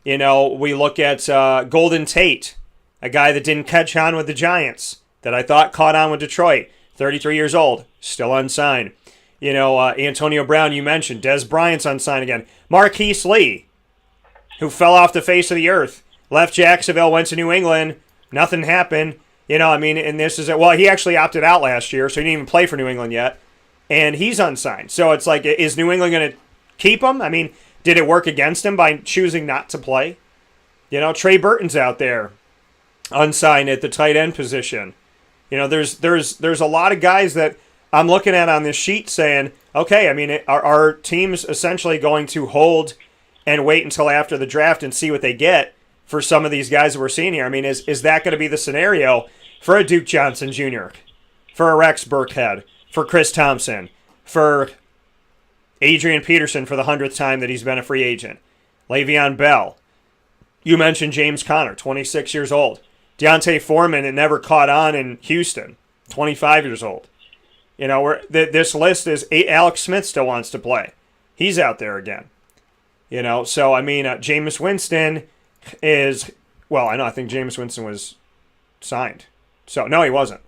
We look at Golden Tate, a guy that didn't catch on with the Giants, that I thought caught on with Detroit, 33 years old, still unsigned. Antonio Brown, you mentioned. Des Bryant's unsigned again. Marquise Lee, who fell off the face of the earth, left Jacksonville, went to New England, nothing happened. And this is it. Well, he actually opted out last year, so he didn't even play for New England yet, and he's unsigned. So it's like, is New England going to keep him? Did it work against him by choosing not to play? Trey Burton's out there, unsigned at the tight end position. There's a lot of guys that I'm looking at on this sheet saying, okay, are teams essentially going to hold and wait until after the draft and see what they get for some of these guys that we're seeing here? Is that going to be the scenario for a Duke Johnson Jr., for a Rex Burkhead, for Chris Thompson, for Adrian Peterson for the 100th time that he's been a free agent, Le'Veon Bell? You mentioned James Conner, 26 years old. Deontay Foreman, it never caught on in Houston, 25 years old. This list is Alex Smith still wants to play. He's out there again. So, Jameis Winston is, I think Jameis Winston was signed. So, no, he wasn't.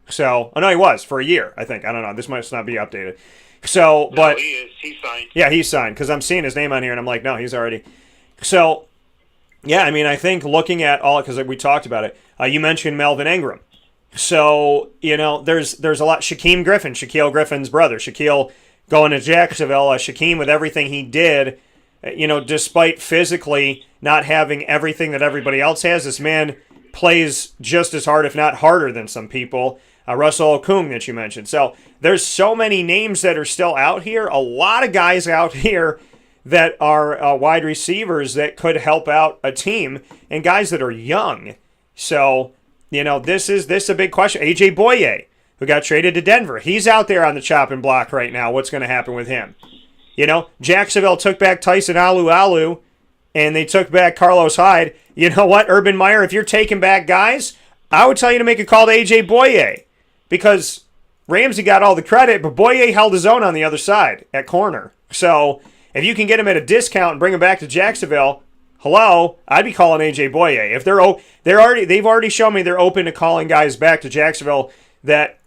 So, no, he was for a year, I think. I don't know. This must not be updated. So, but he is. He's signed. Yeah, he's signed because I'm seeing his name on here and I'm like, no, he's already. So, yeah, I think looking at all, because we talked about it, you mentioned Melvin Ingram. So, there's a lot. Shaquille Griffin's brother. Shaquille going to Jacksonville. Shaquille, with everything he did, despite physically not having everything that everybody else has, this man plays just as hard, if not harder, than some people. Russell Okung that you mentioned. So there's so many names that are still out here. A lot of guys out here that are wide receivers that could help out a team, and guys that are young. So, this is a big question. AJ Boye, who got traded to Denver, he's out there on the chopping block right now. What's going to happen with him? Jacksonville took back Tyson Alu, and they took back Carlos Hyde. You know what, Urban Meyer, if you're taking back guys, I would tell you to make a call to AJ Boye, because Ramsey got all the credit, but Boye held his own on the other side at corner. So if you can get him at a discount and bring him back to Jacksonville, hello, I'd be calling AJ Boye. If they've already shown me they're open to calling guys back to Jacksonville that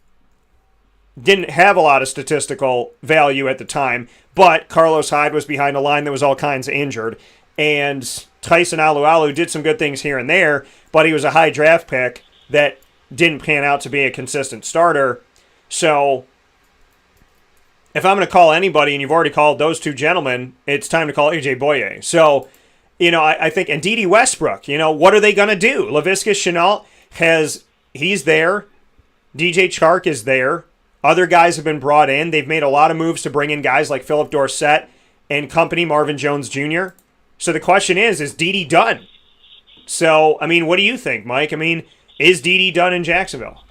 didn't have a lot of statistical value at the time, but Carlos Hyde was behind a line that was all kinds of injured, and Tyson Alu did some good things here and there, but he was a high draft pick that didn't pan out to be a consistent starter. So if I'm going to call anybody, and you've already called those two gentlemen, it's time to call AJ Boye. So, I think, and D.D. Westbrook, what are they going to do? Laviska Shenault he's there. DJ Chark is there. Other guys have been brought in. They've made a lot of moves to bring in guys like Philip Dorsett and company, Marvin Jones Jr. So the question is Dede done? So, I mean, what do you think, Mike? I mean, is Dede done in Jacksonville?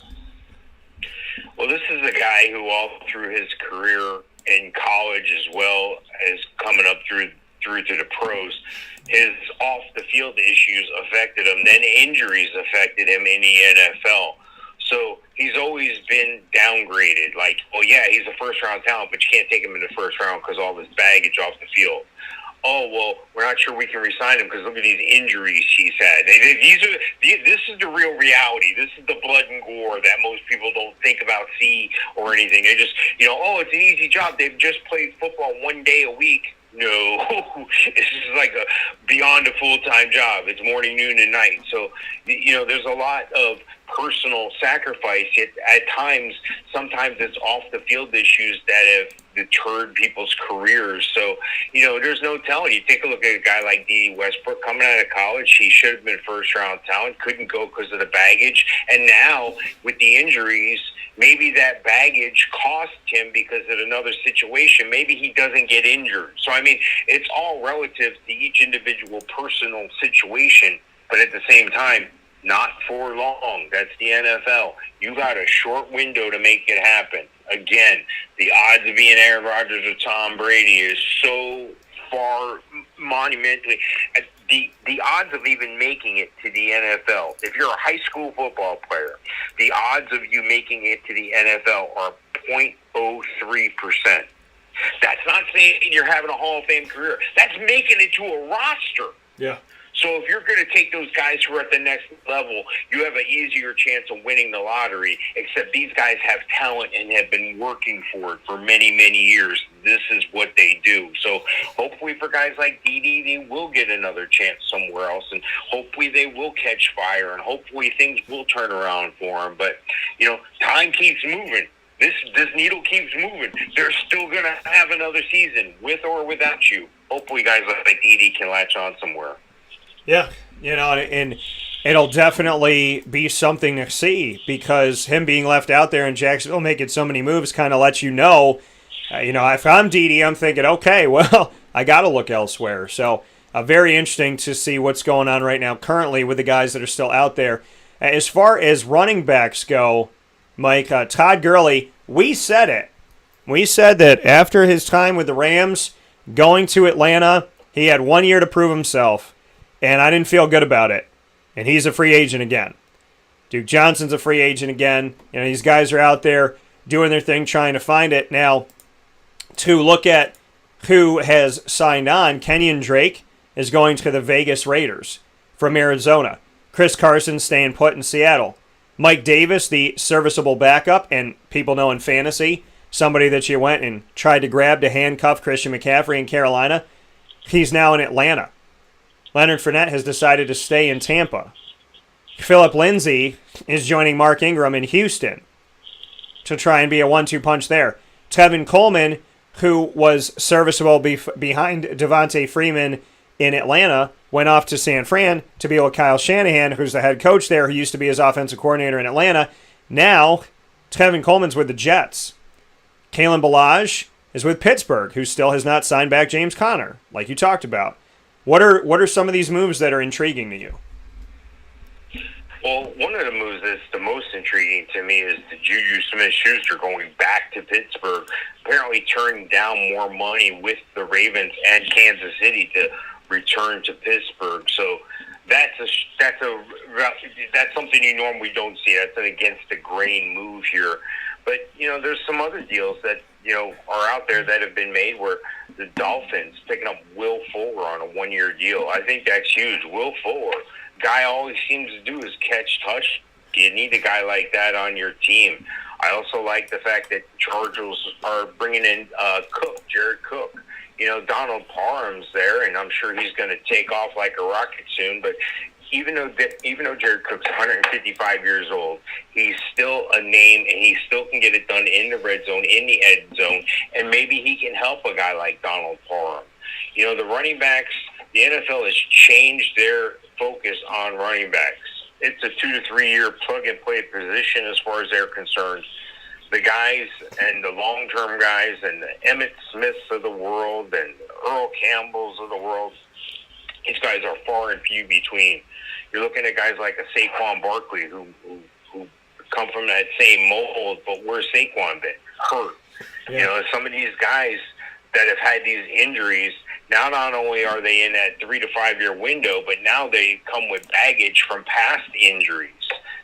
Well, this is a guy who all through his career in college as well as coming up through to the pros, his off-the-field issues affected him. Then injuries affected him in the NFL. So he's always been downgraded. Like, well, yeah, he's a first-round talent, but you can't take him in the first round because all this baggage off the field. Oh, well, we're not sure we can re-sign him because look at these injuries he's had. This is the real reality. This is the blood and gore that most people don't think about, see, or anything. They just, oh, it's an easy job. They've just played football 1 day a week. No, this is like beyond a full-time job. It's morning, noon, and night. So, there's a lot of personal sacrifice. At times, sometimes it's off-the-field issues that have deterred people's careers. So, there's no telling. You take a look at a guy like Dede Westbrook coming out of college. He should have been first-round talent. Couldn't go because of the baggage. And now, with the injuries, maybe that baggage cost him because of another situation. Maybe he doesn't get injured. So, I mean, it's all relative to each individual personal situation. But at the same time, not for long. That's the NFL. You got a short window to make it happen. Again, the odds of being Aaron Rodgers or Tom Brady is so far monumentally. The odds of even making it to the NFL, if you're a high school football player, the odds of you making it to the NFL are 0.03%. That's not saying you're having a Hall of Fame career. That's making it to a roster. Yeah. So if you're going to take those guys who are at the next level, you have an easier chance of winning the lottery, except these guys have talent and have been working for it for many, many years. This is what they do. So hopefully for guys like Dede, they will get another chance somewhere else, and hopefully they will catch fire, and hopefully things will turn around for them. But, time keeps moving. This needle keeps moving. They're still going to have another season, with or without you. Hopefully guys like Dede can latch on somewhere. Yeah, and it'll definitely be something to see because him being left out there in Jacksonville making so many moves kind of lets you know, if I'm Dede, I'm thinking, okay, well, I got to look elsewhere. So very interesting to see what's going on right now currently with the guys that are still out there. As far as running backs go, Mike, Todd Gurley, we said it. We said that after his time with the Rams, going to Atlanta, he had 1 year to prove himself. And I didn't feel good about it. And he's a free agent again. Duke Johnson's a free agent again. These guys are out there doing their thing, trying to find it. Now, to look at who has signed on, Kenyon Drake is going to the Vegas Raiders from Arizona. Chris Carson staying put in Seattle. Mike Davis, the serviceable backup, and people know in fantasy, somebody that you went and tried to grab to handcuff Christian McCaffrey in Carolina, he's now in Atlanta. Leonard Fournette has decided to stay in Tampa. Phillip Lindsay is joining Mark Ingram in Houston to try and be a 1-2 punch there. Tevin Coleman, who was serviceable behind Devontae Freeman in Atlanta, went off to San Fran to be with Kyle Shanahan, who's the head coach there, who used to be his offensive coordinator in Atlanta. Now, Tevin Coleman's with the Jets. Kalen Ballage is with Pittsburgh, who still has not signed back James Conner, like you talked about. What are some of these moves that are intriguing to you? Well, one of the moves that's the most intriguing to me is the Juju Smith-Schuster going back to Pittsburgh, apparently turning down more money with the Ravens and Kansas City to return to Pittsburgh. So that's something you normally don't see. That's an against the grain move here. But, there's some other deals that, are out there that have been made where the Dolphins picking up Will Fuller on a 1-year deal. I think that's huge. Will Fuller, guy all he seems to do is catch touch. You need a guy like that on your team. I also like the fact that Chargers are bringing in Jared Cook. Donald Parham's there, and I'm sure he's going to take off like a rocket soon, but even though Jared Cook's 155 years old, he's still a name, and he still can get it done in the red zone, in the end zone, and maybe he can help a guy like Donald Parham. The running backs, the NFL has changed their focus on running backs. It's a 2 to 3 year plug-and-play position as far as they're concerned. the guys and the long-term guys and the Emmitt Smiths of the world and Earl Campbells of the world, these guys are far and few between. You're looking at guys like a Saquon Barkley who come from that same mold, but where's Saquon been? Hurt. Yeah. You know, some of these guys that have had these injuries, now not only are they in that 3 to 5 year window, but now they come with baggage from past injuries.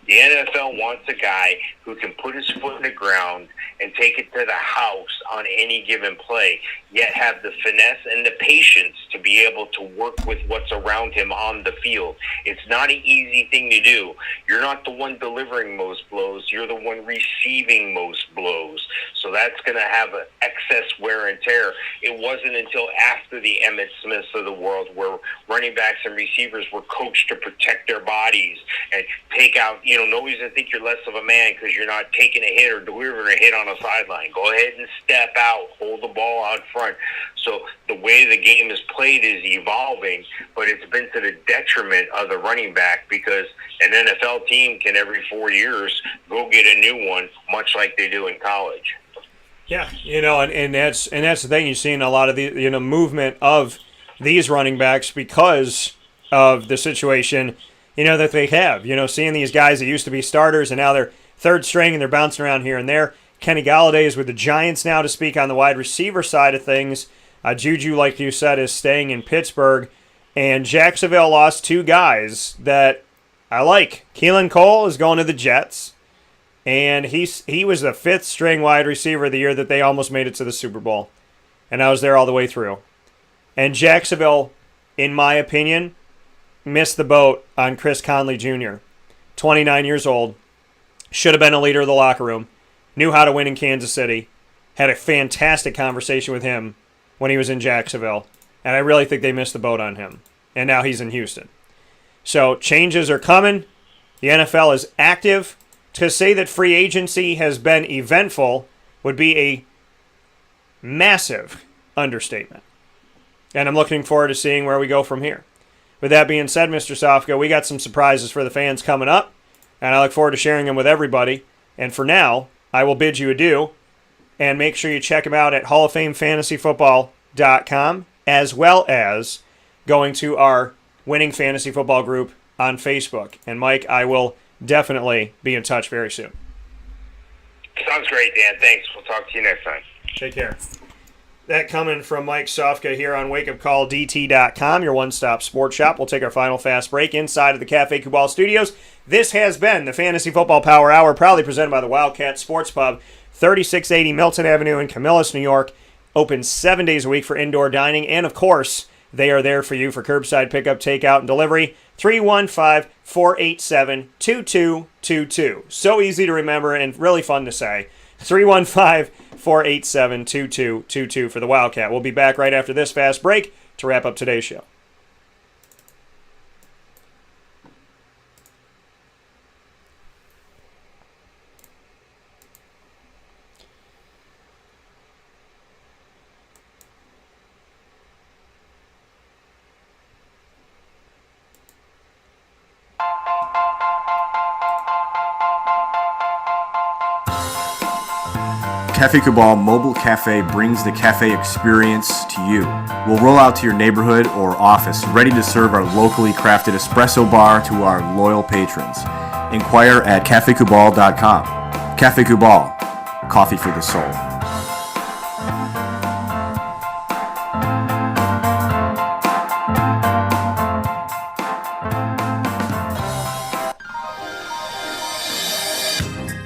The NFL wants a guy who can put his foot in the ground and take it to the house on any given play, yet have the finesse and the patience to be able to work with what's around him on the field. It's not an easy thing to do. You're not the one delivering most blows. You're the one receiving most blows. So that's going to have an excess wear and tear. It wasn't until after the Emmitt Smiths of the world where running backs and receivers were coached to protect their bodies and take out, nobody's going to think you're less of a man because you're not taking a hit or delivering a hit on a sideline. Go ahead and step out, hold the ball out front. So the way the game is played is evolving, but it's been to the detriment of the running back because an NFL team can every 4 years go get a new one, much like they do in college. Yeah, and that's the thing. You're seeing a lot of the movement of these running backs because of the situation that they have. Seeing these guys that used to be starters and now they're third string and they're bouncing around here and there. Kenny Galladay is with the Giants now to speak on the wide receiver side of things. Juju, like you said, is staying in Pittsburgh. And Jacksonville lost two guys that I like. Keelan Cole is going to the Jets. And he was the fifth string wide receiver the year that they almost made it to the Super Bowl. And I was there all the way through. And Jacksonville, in my opinion, missed the boat on Chris Conley Jr., 29 years old, should have been a leader of the locker room, knew how to win in Kansas City, had a fantastic conversation with him when he was in Jacksonville, and I really think they missed the boat on him. And now he's in Houston. So changes are coming. The NFL is active. To say that free agency has been eventful would be a massive understatement. And I'm looking forward to seeing where we go from here. With that being said, Mr. Sofka, we got some surprises for the fans coming up, and I look forward to sharing them with everybody. And for now, I will bid you adieu, and make sure you check them out at HallOfFameFantasyFootball.com, as well as going to our Winning Fantasy Football group on Facebook. And Mike, I will definitely be in touch very soon. Sounds great, Dan. Thanks. We'll talk to you next time. Take care. That coming from Mike Sofka here on WakeUpCallDT.com, your one-stop sports shop. We'll take our final fast break inside of the Cafe Kubal Studios. This has been the Fantasy Football Power Hour, proudly presented by the Wildcat Sports Pub, 3680 Milton Avenue in Camillus, New York. Open 7 days a week for indoor dining. And, of course, they are there for you for curbside pickup, takeout, and delivery. 315-487-2222. So easy to remember and really fun to say. 315-487-2222 for the Wildcat. We'll be back right after this fast break to wrap up today's show. Cafe Cabal Mobile Cafe brings the cafe experience to you. We'll roll out to your neighborhood or office, ready to serve our locally crafted espresso bar to our loyal patrons. Inquire at cafecubal.com. Cafe Cabal, coffee for the soul.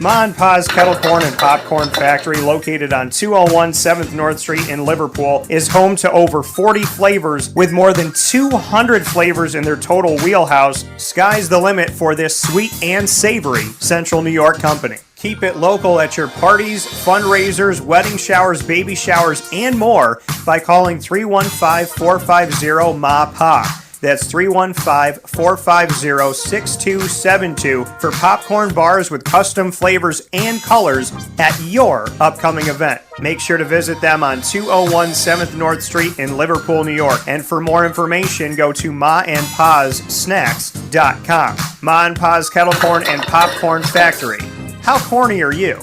Ma and Pa's Kettle Corn and Popcorn Factory, located on 201 7th North Street in Liverpool, is home to over 40 flavors with more than 200 flavors in their total wheelhouse. Sky's the limit for this sweet and savory Central New York company. Keep it local at your parties, fundraisers, wedding showers, baby showers, and more by calling 315-450-MA-PA. That's 315-450-6272 for popcorn bars with custom flavors and colors at your upcoming event. Make sure to visit them on 201 7th North Street in Liverpool, New York. And for more information, go to maandpazsnacks.com. Ma and Pa's Kettle Corn and Popcorn Factory. How corny are you?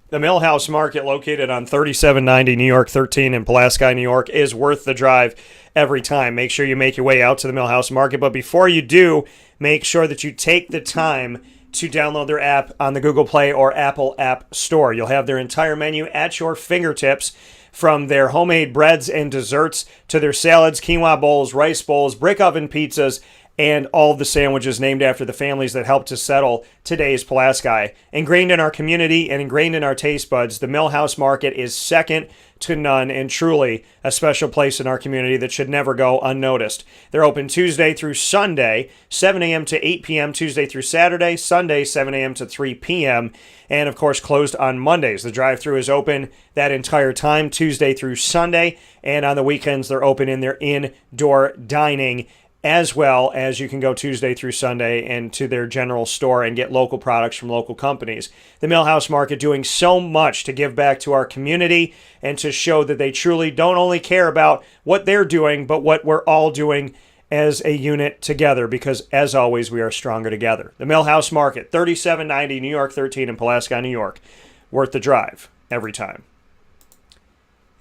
The Millhouse Market, located on 3790 New York 13 in Pulaski, New York, is worth the drive every time. Make sure you make your way out to the Millhouse Market. But before you do, make sure that you take the time to download their app on the Google Play or Apple App Store. You'll have their entire menu at your fingertips, from their homemade breads and desserts to their salads, quinoa bowls, rice bowls, brick oven pizzas, and all of the sandwiches named after the families that helped to settle today's Pulaski. Ingrained in our community and ingrained in our taste buds, the Millhouse Market is second to none and truly a special place in our community that should never go unnoticed. They're open Tuesday through Sunday, 7 a.m. to 8 p.m., Tuesday through Saturday, Sunday, 7 a.m. to 3 p.m., and of course closed on Mondays. The drive-thru is open that entire time, Tuesday through Sunday, and on the weekends they're open in their indoor dining, as well as you can go Tuesday through Sunday and to their general store and get local products from local companies. The Millhouse Market doing so much to give back to our community and to show that they truly don't only care about what they're doing, but what we're all doing as a unit together, because as always, we are stronger together. The Millhouse Market, 3790 New York 13 in Pulaski, New York. Worth the drive every time.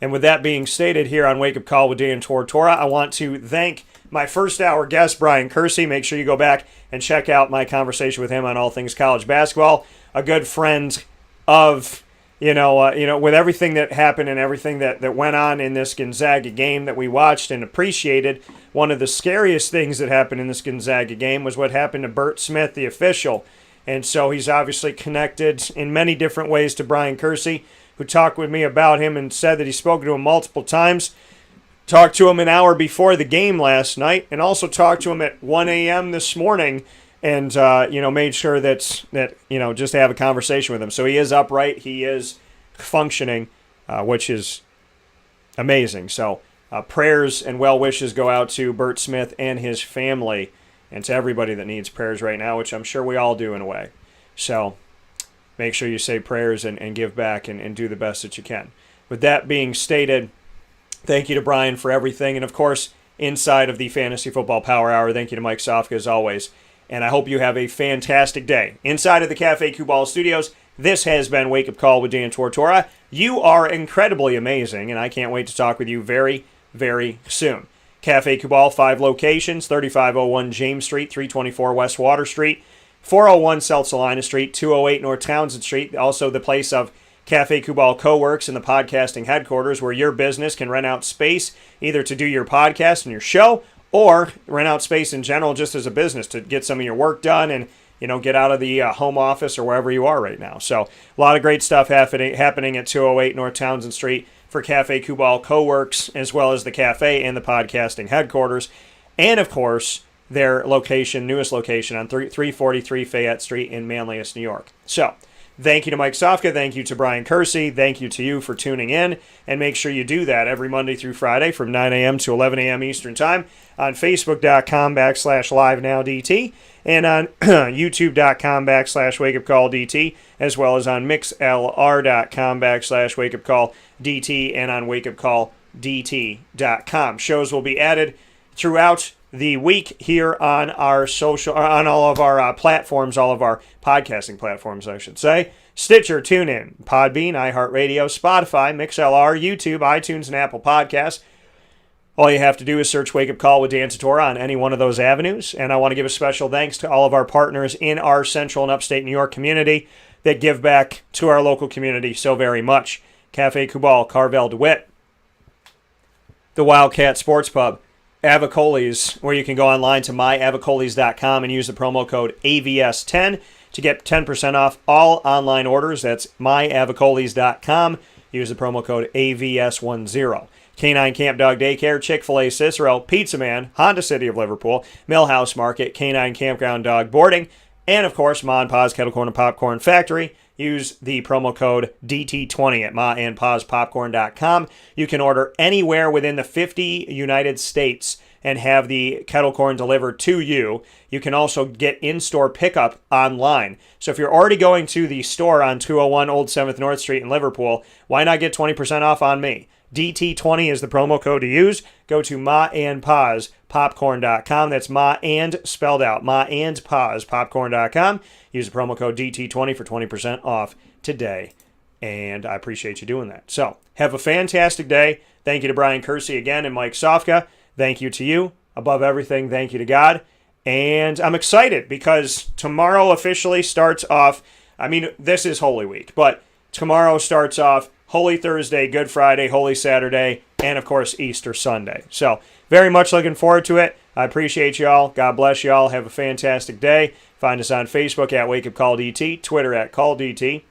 And with that being stated, here on Wake Up Call with Dan Tortora, I want to thank my first hour guest, Brian Kersey. Make sure you go back and check out my conversation with him on all things college basketball. A good friend of, with everything that happened and everything that went on in this Gonzaga game that we watched and appreciated. One of the scariest things that happened in this Gonzaga game was what happened to Bert Smith, the official. And so he's obviously connected in many different ways to Brian Kersey, who talked with me about him and said that he spoke to him multiple times. Talked to him an hour before the game last night, and also talked to him at 1 a.m. this morning, and made sure that just to have a conversation with him. So he is upright, he is functioning, which is amazing. So prayers and well wishes go out to Bert Smith and his family, and to everybody that needs prayers right now, which I'm sure we all do in a way. So make sure you say prayers and give back and do the best that you can. With that being stated, thank you to Brian for everything. And, of course, inside of the Fantasy Football Power Hour, thank you to Mike Sofka as always. And I hope you have a fantastic day. Inside of the Cafe Cubal Studios, this has been Wake Up Call with Dan Tortora. You are incredibly amazing, and I can't wait to talk with you very, very soon. Cafe Cubal, 5 locations, 3501 James Street, 324 West Water Street, 401 South Salina Street, 208 North Townsend Street, also the place of Cafe Cubal Co-Works and the podcasting headquarters, where your business can rent out space either to do your podcast and your show, or rent out space in general just as a business to get some of your work done and get out of the home office or wherever you are right now. So a lot of great stuff happening at 208 North Townsend Street for Cafe Cubal Co-Works, as well as the cafe and the podcasting headquarters. And, of course, their newest location on 343 Fayette Street in Manlius, New York. So, thank you to Mike Sofka. Thank you to Brian Kersey. Thank you to you for tuning in. And make sure you do that every Monday through Friday from 9 a.m. to 11 a.m. Eastern Time on Facebook.com/LiveNowDT and on YouTube.com/WakeUpCallDT, as well as on MixLR.com/WakeUpCallDT and on WakeUpCallDT.com. Shows will be added throughout the week here on our on all of our platforms, all of our podcasting platforms, I should say. Stitcher, TuneIn, Podbean, iHeartRadio, Spotify, MixLR, YouTube, iTunes, and Apple Podcasts. All you have to do is search Wake Up Call with Dan Tortora on any one of those avenues. And I want to give a special thanks to all of our partners in our central and upstate New York community that give back to our local community so very much. Cafe Cubal, Carvel DeWitt, the Wildcat Sports Pub, Avicoli's, where you can go online to myavicoli's.com and use the promo code AVS10 to get 10% off all online orders. That's myavicoli's.com. Use the promo code AVS10. Canine Camp Dog Daycare, Chick-fil-A Cicero, Pizza Man, Honda City of Liverpool, Millhouse Market, Canine Campground Dog Boarding, and of course, Ma and Pa's Kettle Corn and Popcorn Factory. Use the promo code DT20 at maandpazpopcorn.com. You can order anywhere within the 50 United States and have the kettle corn delivered to you. You can also get in-store pickup online. So if you're already going to the store on 201 Old 7th North Street in Liverpool, why not get 20% off on me? DT20 is the promo code to use. Go to maandpazpopcorn.com. That's ma and spelled out, maandpazpopcorn.com. Use the promo code DT20 for 20% off today and I appreciate you doing that. So have a fantastic day. Thank you to Brian Kersey again and Mike Sofka. Thank you to you. Above everything, thank you to God. And I'm excited because tomorrow officially starts off, I mean, this is Holy Week, but tomorrow starts off Holy Thursday, Good Friday, Holy Saturday, and of course Easter Sunday. So very much looking forward to it. I appreciate y'all. God bless y'all. Have a fantastic day. Find us on Facebook at Wake Up Call DT, Twitter at Call DT,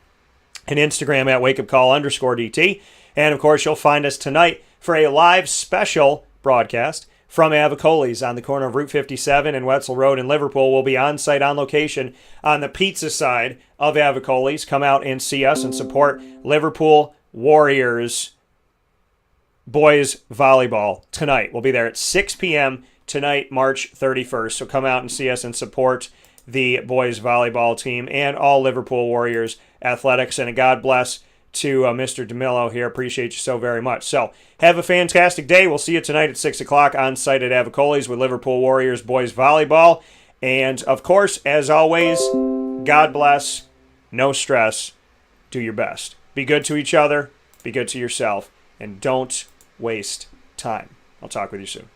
and Instagram at wakeupcall_DT. And of course, you'll find us tonight for a live special broadcast from Avicoli's on the corner of Route 57 and Wetzel Road in Liverpool. We'll be on site on location on the pizza side of Avicoli's. Come out and see us and support Liverpool Warriors boys volleyball tonight. We'll be there at 6 p.m. tonight, March 31st. So come out and see us and support the boys volleyball team and all Liverpool Warriors athletics. And a God bless to Mr. DeMillo here. Appreciate you so very much. So have a fantastic day. We'll see you tonight at 6 o'clock on site at Avicoli's with Liverpool Warriors boys volleyball. And of course, as always, God bless, no stress, do your best. Be good to each other, be good to yourself, and don't waste time. I'll talk with you soon.